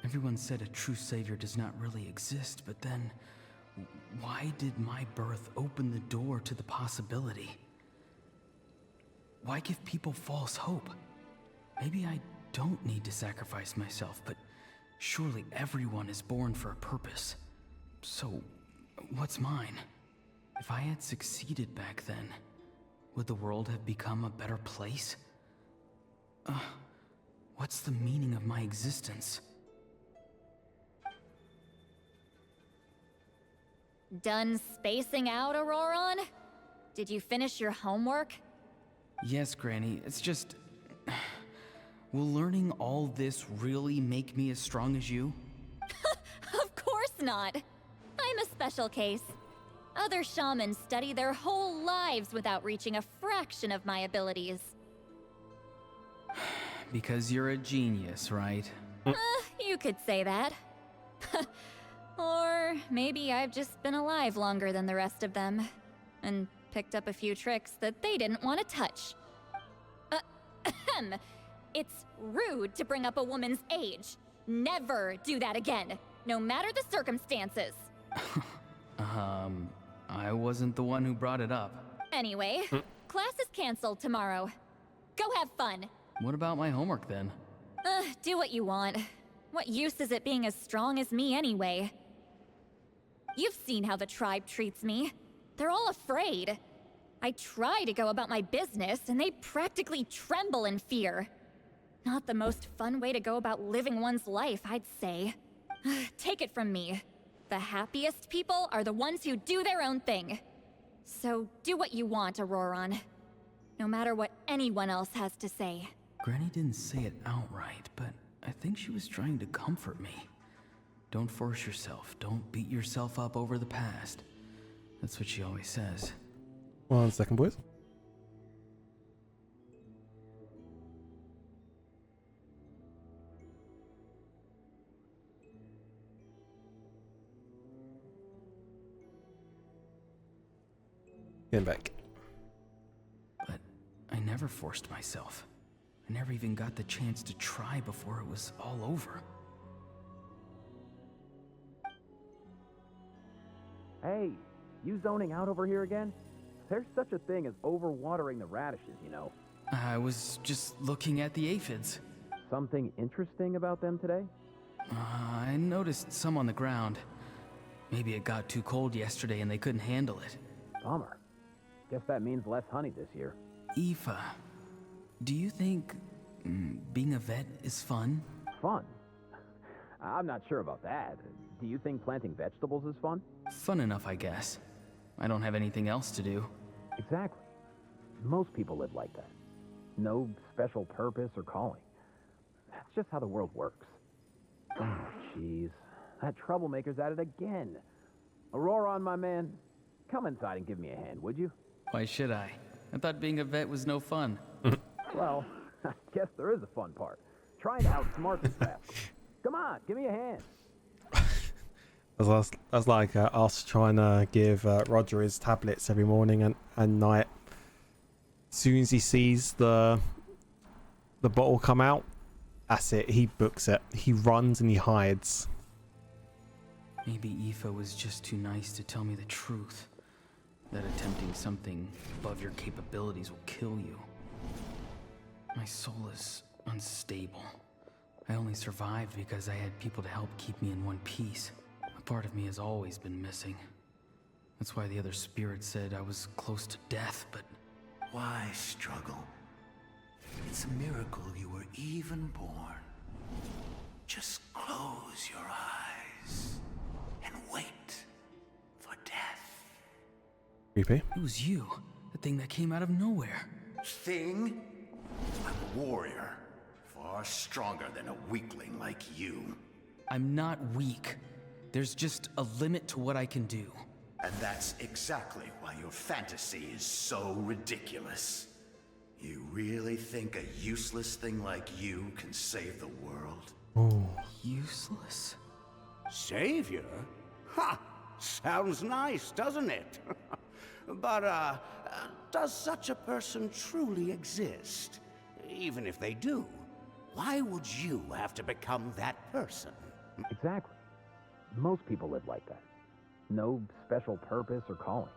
[SPEAKER 15] Everyone said a true savior does not really exist, but then why did my birth open the door to the possibility? Why give people false hope? Maybe I don't need to sacrifice myself, but surely everyone is born for a purpose. So, what's mine? If I had succeeded back then, would the world have become a better place? What's the meaning of my existence?
[SPEAKER 3] Done spacing out, Auroron? Did you finish your homework?
[SPEAKER 15] Yes, Granny, it's just... Will learning all this really make me as strong as you?
[SPEAKER 3] Of course not. I'm a special case. Other shamans study their whole lives without reaching a fraction of my abilities.
[SPEAKER 15] Because you're a genius, right?
[SPEAKER 3] You could say that. Or maybe I've just been alive longer than the rest of them, and picked up a few tricks that they didn't want to touch. It's rude to bring up a woman's age. Never do that again, no matter the circumstances.
[SPEAKER 15] I wasn't the one who brought it up.
[SPEAKER 3] Anyway, class is canceled tomorrow. Go have fun.
[SPEAKER 15] What about my homework then?
[SPEAKER 3] Do what you want. What use is it being as strong as me anyway? You've seen how the tribe treats me. They're all afraid. I try to go about my business, and they practically tremble in fear. Not the most fun way to go about living one's life, I'd say. Take it from me. The happiest people are the ones who do their own thing. So do what you want, Auroron. No matter what anyone else has to say.
[SPEAKER 15] Granny didn't say it outright, but I think she was trying to comfort me. Don't force yourself. Don't beat yourself up over the past. That's what she always says.
[SPEAKER 1] 1 second, boys. Get back.
[SPEAKER 15] But I never forced myself. I never even got the chance to try before it was all over.
[SPEAKER 2] Hey, you zoning out over here again? There's such a thing as overwatering the radishes, you know.
[SPEAKER 15] I was just looking at the aphids.
[SPEAKER 2] Something interesting about them today?
[SPEAKER 15] I noticed some on the ground. Maybe it got too cold yesterday and they couldn't handle it.
[SPEAKER 2] Bummer. Guess that means less honey this year.
[SPEAKER 15] Aoife, do you think being a vet is fun?
[SPEAKER 2] Fun? I'm not sure about that. Do you think planting vegetables is fun?
[SPEAKER 15] Fun enough, I guess. I don't have anything else to do.
[SPEAKER 2] Exactly. Most people live like that. No special purpose or calling. That's just how the world works. Oh, jeez. That troublemaker's at it again. Auroron, my man, come inside and give me a hand, would you?
[SPEAKER 15] Why should I? I thought being a vet was no fun.
[SPEAKER 2] Well, I guess there is a fun part. Trying to outsmart this rascal. Come on, give me a hand.
[SPEAKER 1] That's like us trying to give Roger his tablets every morning and night. As soon as he sees the bottle come out, that's it. He books it. He runs and he hides.
[SPEAKER 15] Maybe Aoife was just too nice to tell me the truth. That attempting something above your capabilities will kill you. My soul is unstable. I only survived because I had people to help keep me in one piece. A part of me has always been missing. That's why the other spirits said I was close to death, but...
[SPEAKER 20] Why struggle? It's a miracle you were even born. Just close your eyes.
[SPEAKER 1] Creepy.
[SPEAKER 15] It was you, the thing that came out of nowhere.
[SPEAKER 20] Thing? I'm a warrior. Far stronger than a weakling like you.
[SPEAKER 15] I'm not weak. There's just a limit to what I can do.
[SPEAKER 20] And that's exactly why your fantasy is so ridiculous. You really think a useless thing like you can save the world?
[SPEAKER 1] Oh.
[SPEAKER 15] Useless?
[SPEAKER 21] Savior? Ha! Sounds nice, doesn't it? But, does such a person truly exist? Even if they do, why would you have to become that person?
[SPEAKER 2] Exactly. Most people live like that. No special purpose or calling.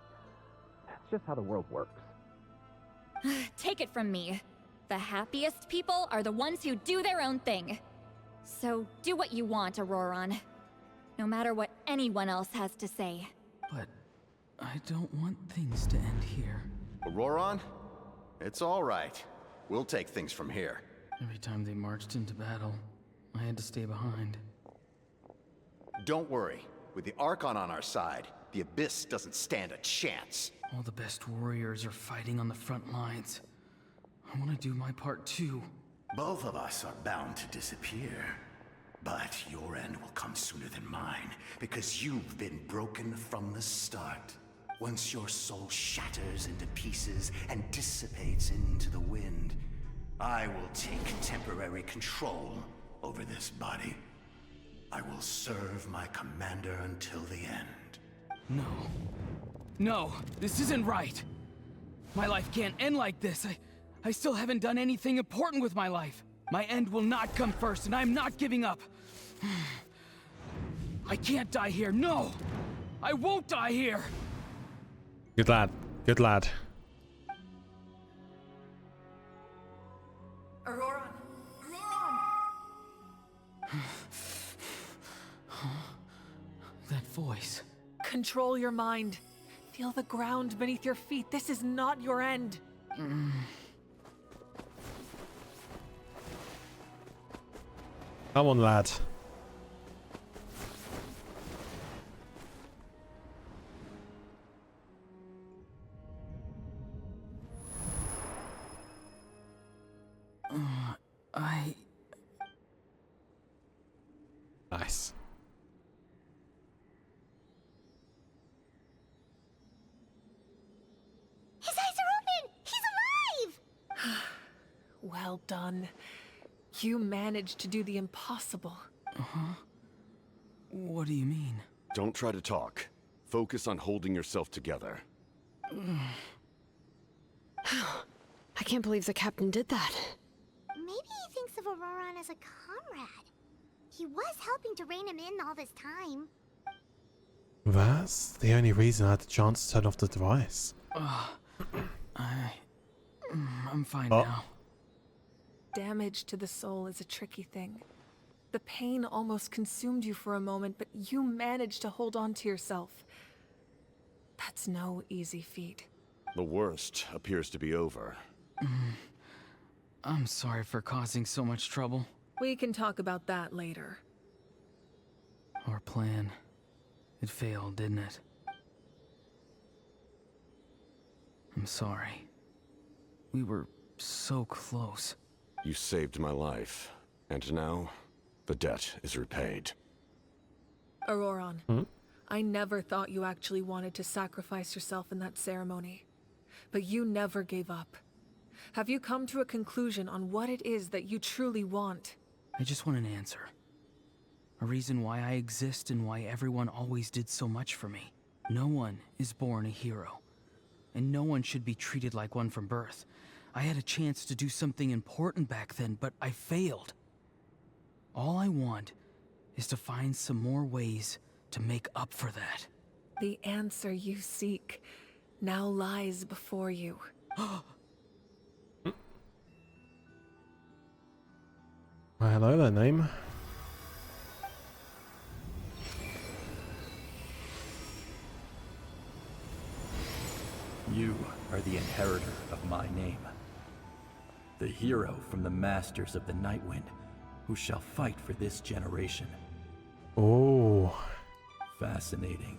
[SPEAKER 2] That's just how the world works.
[SPEAKER 3] Take it from me. The happiest people are the ones who do their own thing. So do what you want, Auroron. No matter what anyone else has to say.
[SPEAKER 15] But I don't want things to end here.
[SPEAKER 17] Auroron? It's all right. We'll take things from here.
[SPEAKER 15] Every time they marched into battle, I had to stay behind.
[SPEAKER 17] Don't worry. With the Archon on our side, the Abyss doesn't stand a chance.
[SPEAKER 15] All the best warriors are fighting on the front lines. I want to do my part too.
[SPEAKER 20] Both of us are bound to disappear. But your end will come sooner than mine, because you've been broken from the start. Once your soul shatters into pieces and dissipates into the wind, I will take temporary control over this body. I will serve my commander until the end.
[SPEAKER 15] No. No, this isn't right. My life can't end like this. I still haven't done anything important with my life. My end will not come first, and I'm not giving up. I can't die here. No! I won't die here!
[SPEAKER 1] Good lad. Good lad.
[SPEAKER 7] Auroron!
[SPEAKER 15] That voice.
[SPEAKER 7] Control your mind. Feel the ground beneath your feet. This is not your end.
[SPEAKER 1] Come on, lad. Nice.
[SPEAKER 10] His eyes are open! He's alive!
[SPEAKER 7] Well done. You managed to do the impossible.
[SPEAKER 15] Uh-huh. What do you mean?
[SPEAKER 17] Don't try to talk. Focus on holding yourself together.
[SPEAKER 8] I can't believe the captain did that.
[SPEAKER 10] Maybe he thinks of Auroron as a comrade. He was helping to rein him in all this time.
[SPEAKER 1] That's the only reason I had the chance to turn off the device.
[SPEAKER 15] I'm fine now.
[SPEAKER 7] Damage to the soul is a tricky thing. The pain almost consumed you for a moment, but you managed to hold on to yourself. That's no easy feat.
[SPEAKER 17] The worst appears to be over.
[SPEAKER 15] I'm sorry for causing so much trouble.
[SPEAKER 7] We can talk about that later.
[SPEAKER 15] Our plan. It failed, didn't it? I'm sorry. We were so close.
[SPEAKER 17] You saved my life, and now the debt is repaid.
[SPEAKER 7] Auroron, I never thought you actually wanted to sacrifice yourself in that ceremony. But you never gave up. Have you come to a conclusion on what it is that you truly want?
[SPEAKER 15] I just want an answer. A reason why I exist and why everyone always did so much for me. No one is born a hero. And no one should be treated like one from birth. I had a chance to do something important back then, but I failed. All I want is to find some more ways to make up for that.
[SPEAKER 7] The answer you seek now lies before you.
[SPEAKER 1] Well, hello there, name.
[SPEAKER 9] You are the inheritor of my name. The hero from the Masters of the Nightwind, who shall fight for this generation.
[SPEAKER 1] Oh.
[SPEAKER 9] Fascinating.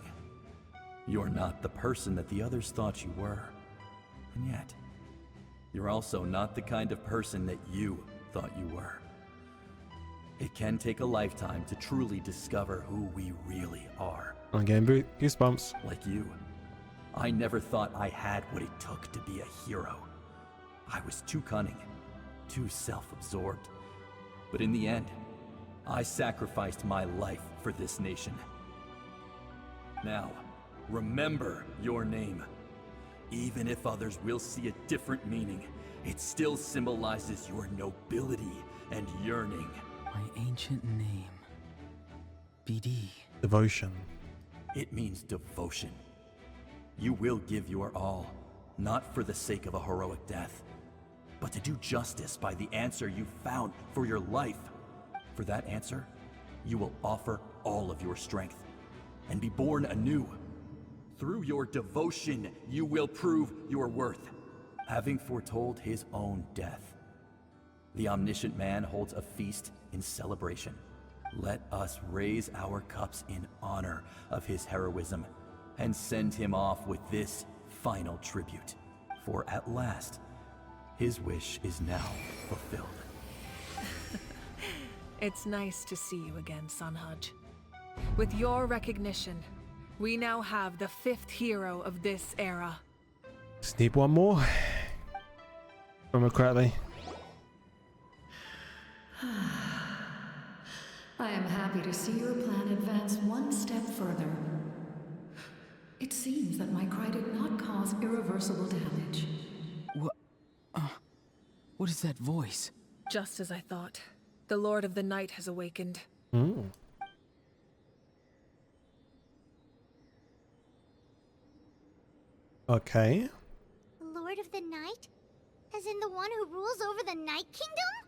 [SPEAKER 9] You're not the person that the others thought you were. And yet, you're also not the kind of person that you thought you were. It can take a lifetime to truly discover who we really are.
[SPEAKER 1] I'm getting goosebumps.
[SPEAKER 9] Like you, I never thought I had what it took to be a hero. I was too cunning, too self-absorbed. But in the end, I sacrificed my life for this nation. Now, remember your name. Even if others will see a different meaning, it still symbolizes your nobility and yearning.
[SPEAKER 15] My ancient name. BD.
[SPEAKER 1] Devotion.
[SPEAKER 9] It means devotion. You will give your all, not for the sake of a heroic death, but to do justice by the answer you found for your life. For that answer, you will offer all of your strength and be born anew. Through your devotion, you will prove your worth, having foretold his own death. The omniscient man holds a feast in celebration. Let us raise our cups in honor of his heroism and send him off with this final tribute. For at last, his wish is now fulfilled.
[SPEAKER 7] It's nice to see you again, Sunhudge. With your recognition, we now have the 5th hero of this era.
[SPEAKER 1] Just need one more. Remember correctly.
[SPEAKER 6] I am happy to see your plan advance one step further. It seems that my cry did not cause irreversible damage.
[SPEAKER 15] What is that voice?
[SPEAKER 7] Just as I thought. The Lord of the Night has awakened.
[SPEAKER 1] Okay.
[SPEAKER 10] Lord of the Night? As in the one who rules over the Night Kingdom?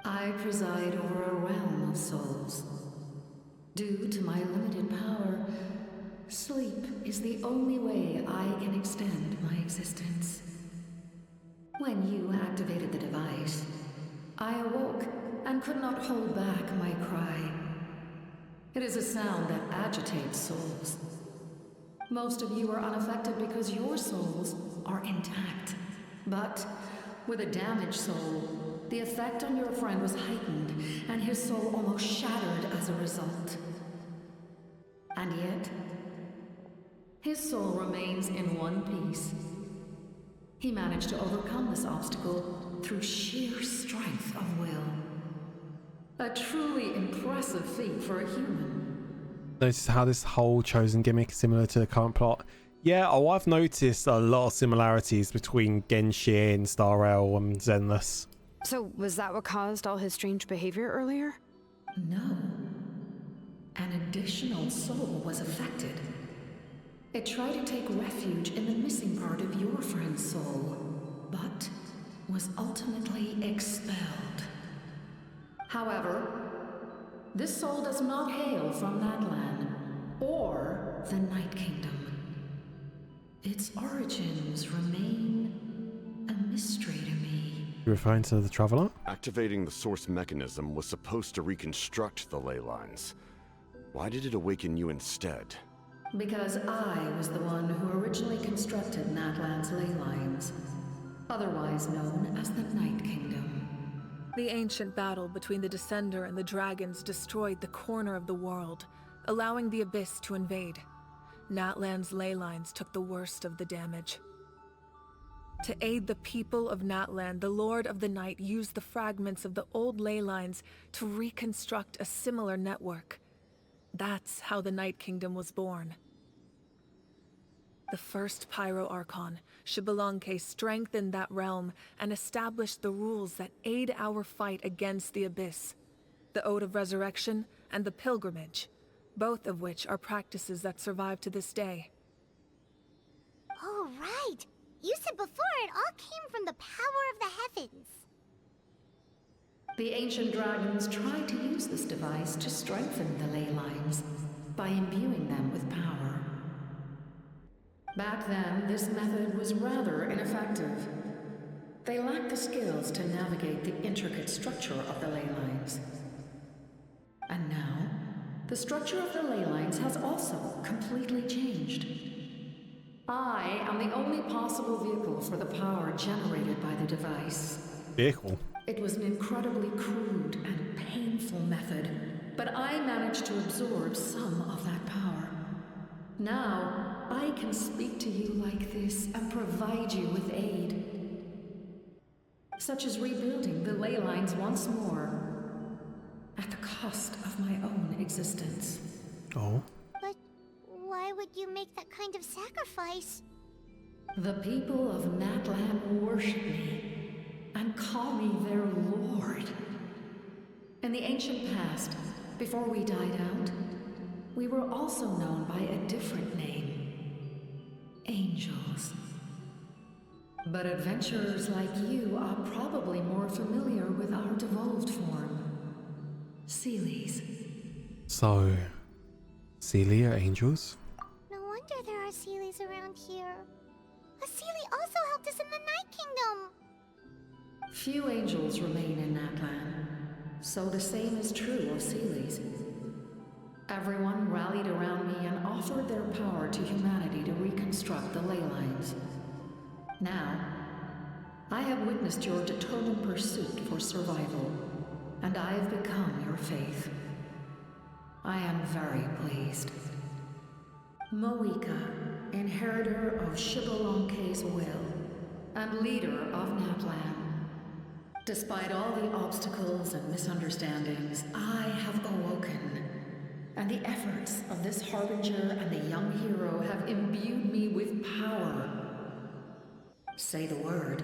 [SPEAKER 6] I preside over a realm of souls. Due to my limited power, sleep is the only way I can extend my existence. When you activated the device, I awoke and could not hold back my cry. It is a sound that agitates souls. Most of you are unaffected because your souls are intact. But with a damaged soul, the effect on your friend was heightened, and his soul almost shattered as a result. And yet, his soul remains in one piece. He managed to overcome this obstacle through sheer strength of will. A truly impressive feat for a human.
[SPEAKER 1] Notice how this whole chosen gimmick is similar to the current plot. Yeah, I've noticed a lot of similarities between Genshin, Star Rail, and Zenless.
[SPEAKER 8] So, was that what caused all his strange behavior earlier?
[SPEAKER 6] No. An additional soul was affected. It tried to take refuge in the missing part of your friend's soul, but was ultimately expelled. However, this soul does not hail from Natlan or the Night Kingdom. Its origins remain a mystery to me.
[SPEAKER 1] You're referring to the Traveler?
[SPEAKER 17] Activating the source mechanism was supposed to reconstruct the ley lines. Why did it awaken you instead?
[SPEAKER 6] Because I was the one who originally constructed Natlan's ley lines, otherwise known as the Night Kingdom.
[SPEAKER 7] The ancient battle between the Descender and the dragons destroyed the corner of the world, allowing the Abyss to invade. Natlan's ley lines took the worst of the damage. To aid the people of Natlan, the Lord of the Night used the fragments of the old ley lines to reconstruct a similar network. That's how the Night Kingdom was born. The first Pyro Archon, Xbalanque, strengthened that realm and established the rules that aid our fight against the Abyss. The Ode of Resurrection and the Pilgrimage, both of which are practices that survive to this day.
[SPEAKER 10] Oh, right! You said before it all came from the power of the heavens.
[SPEAKER 6] The ancient dragons tried to use this device to strengthen the ley lines by imbuing them with power. Back then, this method was rather ineffective. They lacked the skills to navigate the intricate structure of the ley lines. And now, the structure of the ley lines has also completely changed. I am the only possible vehicle for the power generated by the device.
[SPEAKER 1] Vehicle?
[SPEAKER 6] It was an incredibly crude and painful method, but I managed to absorb some of that power. Now, I can speak to you like this and provide you with aid. Such as rebuilding the ley lines once more, at the cost of my own existence.
[SPEAKER 1] Oh.
[SPEAKER 10] But why would you make that kind of sacrifice?
[SPEAKER 6] The people of Natlan worship me and call me their lord. In the ancient past, before we died out, we were also known by a different name. Angels. But adventurers like you are probably more familiar with our devolved form. Seelies.
[SPEAKER 1] So, Seelie are angels?
[SPEAKER 10] No wonder there are Seelies around here. A Seelie also helped us in the Night Kingdom.
[SPEAKER 6] Few angels remain in Natlan, so the same is true of Seelies. Everyone rallied around me and offered their power to humanity to reconstruct the ley lines. Now, I have witnessed your determined pursuit for survival, and I have become your faith. I am very pleased. Moika, inheritor of Shibalonke's will, and leader of Natlan. Despite all the obstacles and misunderstandings, I have awoken, and the efforts of this harbinger and the young hero have imbued me with power. Say the word,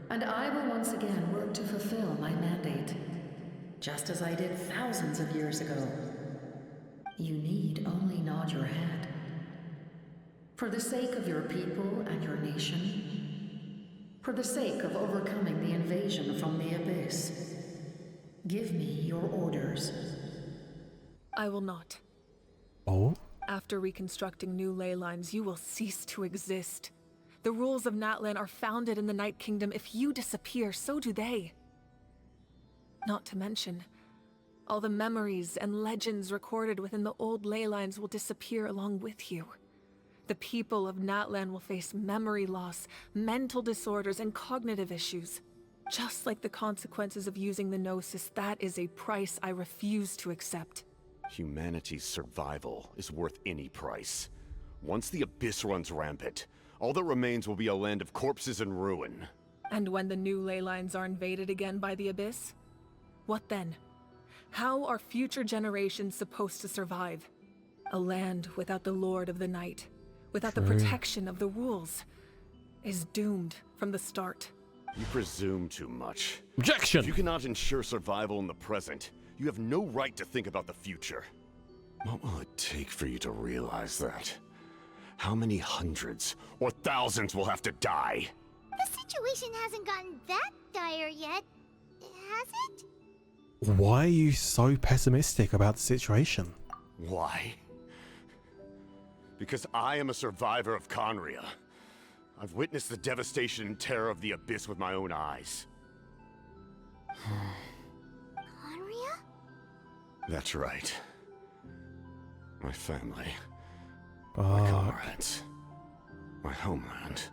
[SPEAKER 6] and I will once again work to fulfill my mandate, just as I did thousands of years ago. You need only nod your head. For the sake of your people and your nation, for the sake of overcoming the invasion from the Abyss, give me your orders.
[SPEAKER 7] I will not.
[SPEAKER 1] Oh?
[SPEAKER 7] After reconstructing new ley lines, you will cease to exist. The rules of Natlan are founded in the Night Kingdom. If you disappear, so do they. Not to mention, all the memories and legends recorded within the old ley lines will disappear along with you. The people of Natlan will face memory loss, mental disorders, and cognitive issues. Just like the consequences of using the Gnosis, that is a price I refuse to accept.
[SPEAKER 17] Humanity's survival is worth any price. Once the Abyss runs rampant, all that remains will be a land of corpses and ruin.
[SPEAKER 7] And when the new ley lines are invaded again by the Abyss? What then? How are future generations supposed to survive? A land without the Lord of the Night, without the protection of the rules, is doomed from the start.
[SPEAKER 17] You presume too much.
[SPEAKER 1] Objection!
[SPEAKER 17] If you cannot ensure survival in the present, you have no right to think about the future. What will it take for you to realize that? How many hundreds or thousands will have to die?
[SPEAKER 10] The situation hasn't gotten that dire yet, has it?
[SPEAKER 1] Why are you so pessimistic about the situation?
[SPEAKER 17] Why? Because I am a survivor of Conria. I've witnessed the devastation and terror of the Abyss with my own eyes.
[SPEAKER 10] Conria?
[SPEAKER 17] That's right. My family. My comrades. My homeland.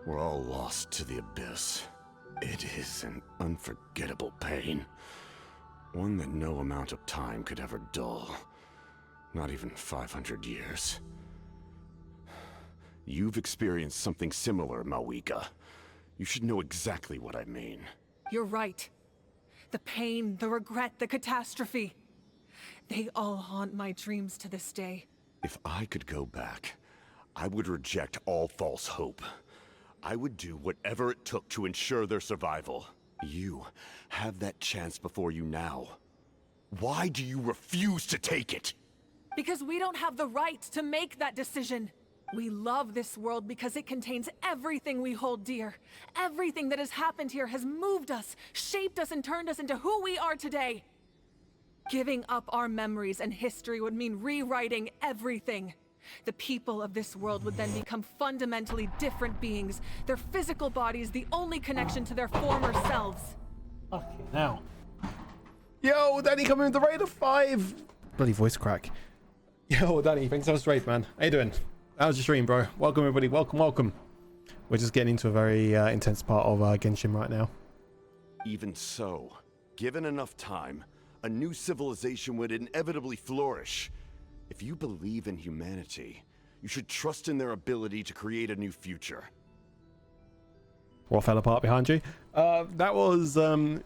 [SPEAKER 17] We're all lost to the Abyss. It is an unforgettable pain. One that no amount of time could ever dull. Not even 500 years. You've experienced something similar, Mawika. You should know exactly what I mean.
[SPEAKER 7] You're right. The pain, the regret, the catastrophe. They all haunt my dreams to this day.
[SPEAKER 17] If I could go back, I would reject all false hope. I would do whatever it took to ensure their survival. You have that chance before you now. Why do you refuse to take it?
[SPEAKER 7] Because we don't have the right to make that decision. We love this world because it contains everything we hold dear. Everything that has happened here has moved us, shaped us, and turned us into who we are today. Giving up our memories and history would mean rewriting everything. The people of this world would then become fundamentally different beings, their physical bodies the only connection to their former selves.
[SPEAKER 1] Okay, now. Yo, Danny coming with the raid of 5. Bloody voice crack. Yo, Danny, thanks for the raid, man. How you doing? How's your stream, bro? Welcome, everybody. Welcome. We're just getting into a very intense part of Genshin right now.
[SPEAKER 17] Even so, given enough time, a new civilization would inevitably flourish. If you believe in humanity, you should trust in their ability to create a new future.
[SPEAKER 1] What fell apart behind you? That was the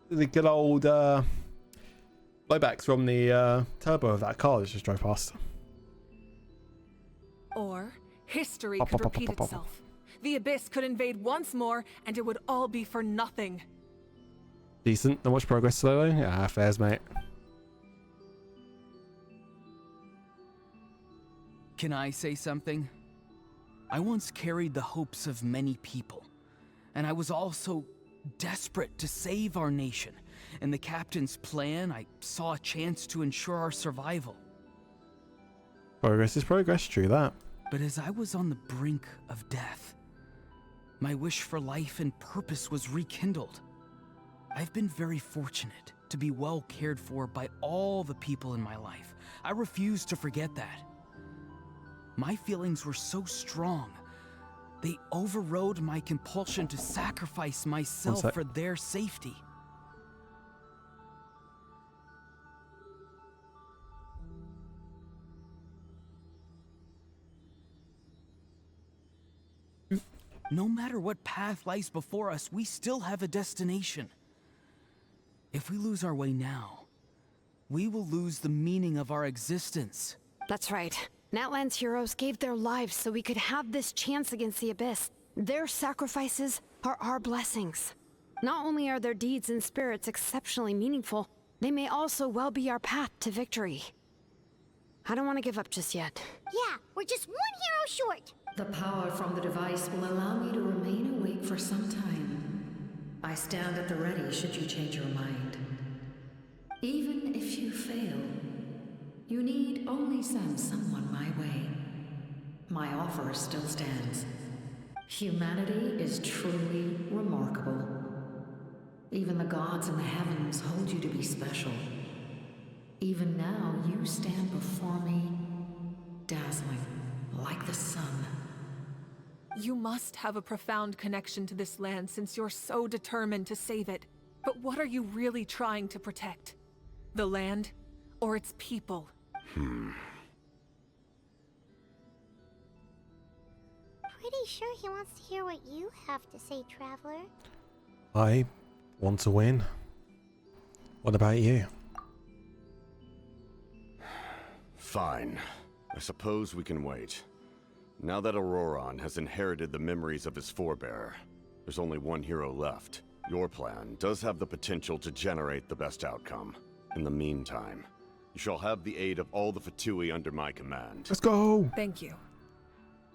[SPEAKER 1] good old blowbacks from the turbo of that car that just drove past.
[SPEAKER 7] Or history could repeat itself. The Abyss could invade once more, and it would all be for nothing.
[SPEAKER 1] Decent. Not much progress slowly. Yeah, fairs, mate.
[SPEAKER 15] Can I say something? I once carried the hopes of many people, and I was also desperate to save our nation. In the captain's plan, I saw a chance to ensure our survival.
[SPEAKER 1] Progress is progress, true that.
[SPEAKER 15] But as I was on the brink of death, my wish for life and purpose was rekindled. I've been very fortunate to be well cared for by all the people in my life. I refuse to forget that. My feelings were so strong, they overrode my compulsion to sacrifice myself for their safety. No matter what path lies before us, we still have a destination. If we lose our way now, we will lose the meaning of our existence.
[SPEAKER 8] That's right. Natlan's heroes gave their lives so we could have this chance against the Abyss. Their sacrifices are our blessings. Not only are their deeds and spirits exceptionally meaningful, they may also well be our path to victory. I don't want to give up just yet.
[SPEAKER 10] Yeah, we're just one hero short.
[SPEAKER 6] The power from the device will allow me to remain awake for some time. I stand at the ready should you change your mind. Even if you fail, you need only send someone my way. My offer still stands. Humanity is truly remarkable. Even the gods in the heavens hold you to be special. Even now, you stand before me, dazzling like the sun.
[SPEAKER 7] You must have a profound connection to this land since you're so determined to save it. But what are you really trying to protect? The land or its people?
[SPEAKER 10] Pretty sure he wants to hear what you have to say, Traveler.
[SPEAKER 1] I want to win. What about you?
[SPEAKER 17] Fine. I suppose we can wait. Now that Auroran has inherited the memories of his forebearer, there's only one hero left. Your plan does have the potential to generate the best outcome. In the meantime, you shall have the aid of all the Fatui under my command.
[SPEAKER 1] Let's go!
[SPEAKER 7] Thank you.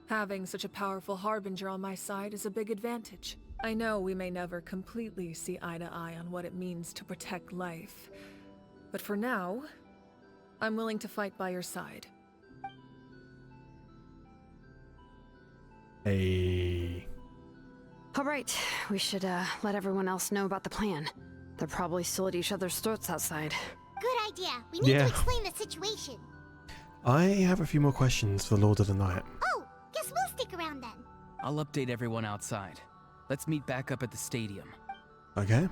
[SPEAKER 7] Having such a powerful harbinger on my side is a big advantage. I know we may never completely see eye to eye on what it means to protect life. But for now, I'm willing to fight by your side.
[SPEAKER 1] Hey.
[SPEAKER 8] All right, we should let everyone else know about the plan. They're probably still at each other's throats outside.
[SPEAKER 10] Good idea. We need to explain the situation.
[SPEAKER 1] I have a few more questions for the Lord of the Night.
[SPEAKER 10] Oh, guess we'll stick around then.
[SPEAKER 15] I'll update everyone outside. Let's meet back up at the stadium.
[SPEAKER 1] Okay.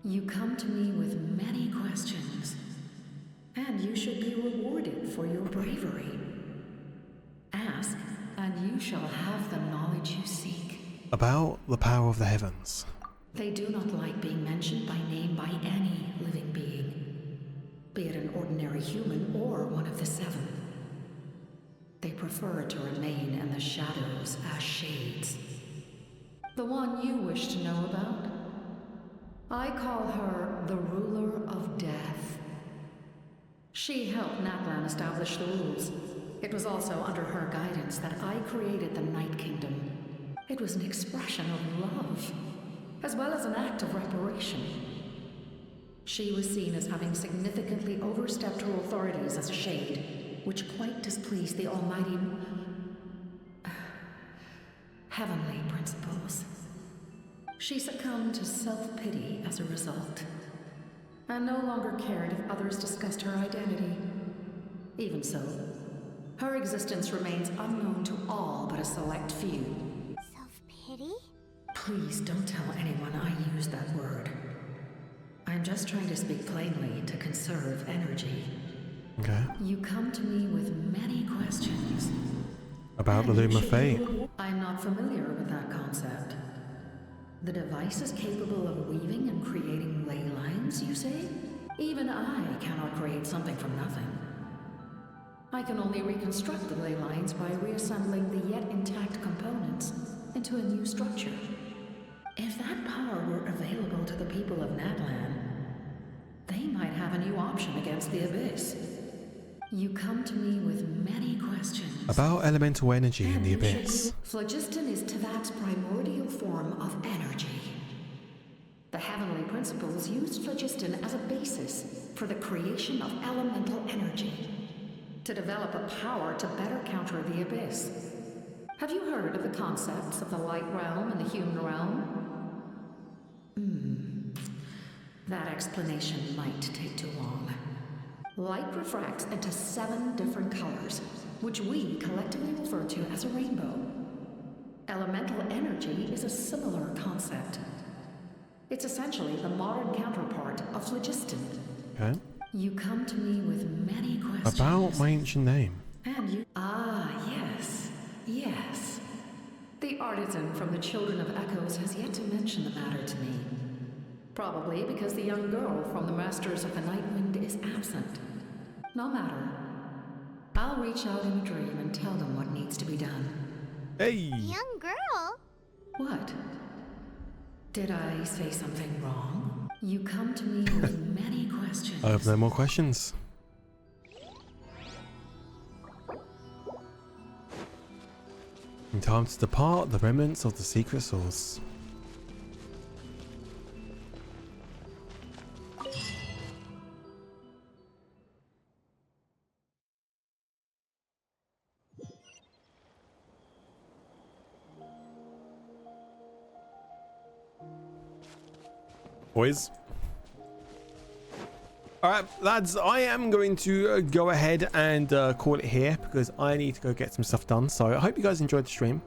[SPEAKER 6] You come to me with many questions, and you should be rewarded for your bravery. Ask, and you shall have the knowledge you seek.
[SPEAKER 1] About the power of the heavens.
[SPEAKER 6] They do not like being mentioned by name by any living being, be it an ordinary human or one of the seven. They prefer to remain in the shadows as shades. The one you wish to know about? I call her the Ruler of Death. She helped Natlan establish the rules. It was also under her guidance that I created the Night Kingdom. It was an expression of love, as well as an act of reparation. She was seen as having significantly overstepped her authorities as a shade, which quite displeased the Almighty... heavenly principles. She succumbed to self-pity as a result, and no longer cared if others discussed her identity. Even so, her existence remains unknown to all but a select few.
[SPEAKER 10] Self-pity?
[SPEAKER 6] Please don't tell anyone I used that word. I'm just trying to speak plainly to conserve energy.
[SPEAKER 1] Okay.
[SPEAKER 6] You come to me with many questions.
[SPEAKER 1] About the Loom of Fate.
[SPEAKER 6] I'm not familiar with that concept. The device is capable of weaving and creating ley lines, you say? Even I cannot create something from nothing. I can only reconstruct the ley lines by reassembling the yet intact components into a new structure. If that power were available to the people of Natlan, they might have a new option against the Abyss. You come to me with many questions.
[SPEAKER 1] About elemental energy in the Abyss.
[SPEAKER 6] Phlogiston is Teyvat's primordial form of energy. The heavenly principles used phlogiston as a basis for the creation of elemental energy, to develop a power to better counter the Abyss. Have you heard of the concepts of the light realm and the human realm? That explanation might take too long. Light refracts into 7 different colors, which we collectively refer to as a rainbow. Elemental energy is a similar concept. It's essentially the modern counterpart of phlogiston.
[SPEAKER 1] Okay.
[SPEAKER 6] You come to me with many questions.
[SPEAKER 1] About my ancient name.
[SPEAKER 6] And you... Ah, yes. Yes. The artisan from the Children of Echoes has yet to mention the matter to me. Probably because the young girl from the Masters of the Nightwind is absent. No matter. I'll reach out in a dream and tell them what needs to be done.
[SPEAKER 1] Hey!
[SPEAKER 10] Young girl?
[SPEAKER 6] What? Did I say something wrong? You come to me with many questions.
[SPEAKER 1] I have no more questions. In time to depart the remnants of the secret source. Boys. Alright, lads, I am going to go ahead and call it here because I need to go get some stuff done. So I hope you guys enjoyed the stream.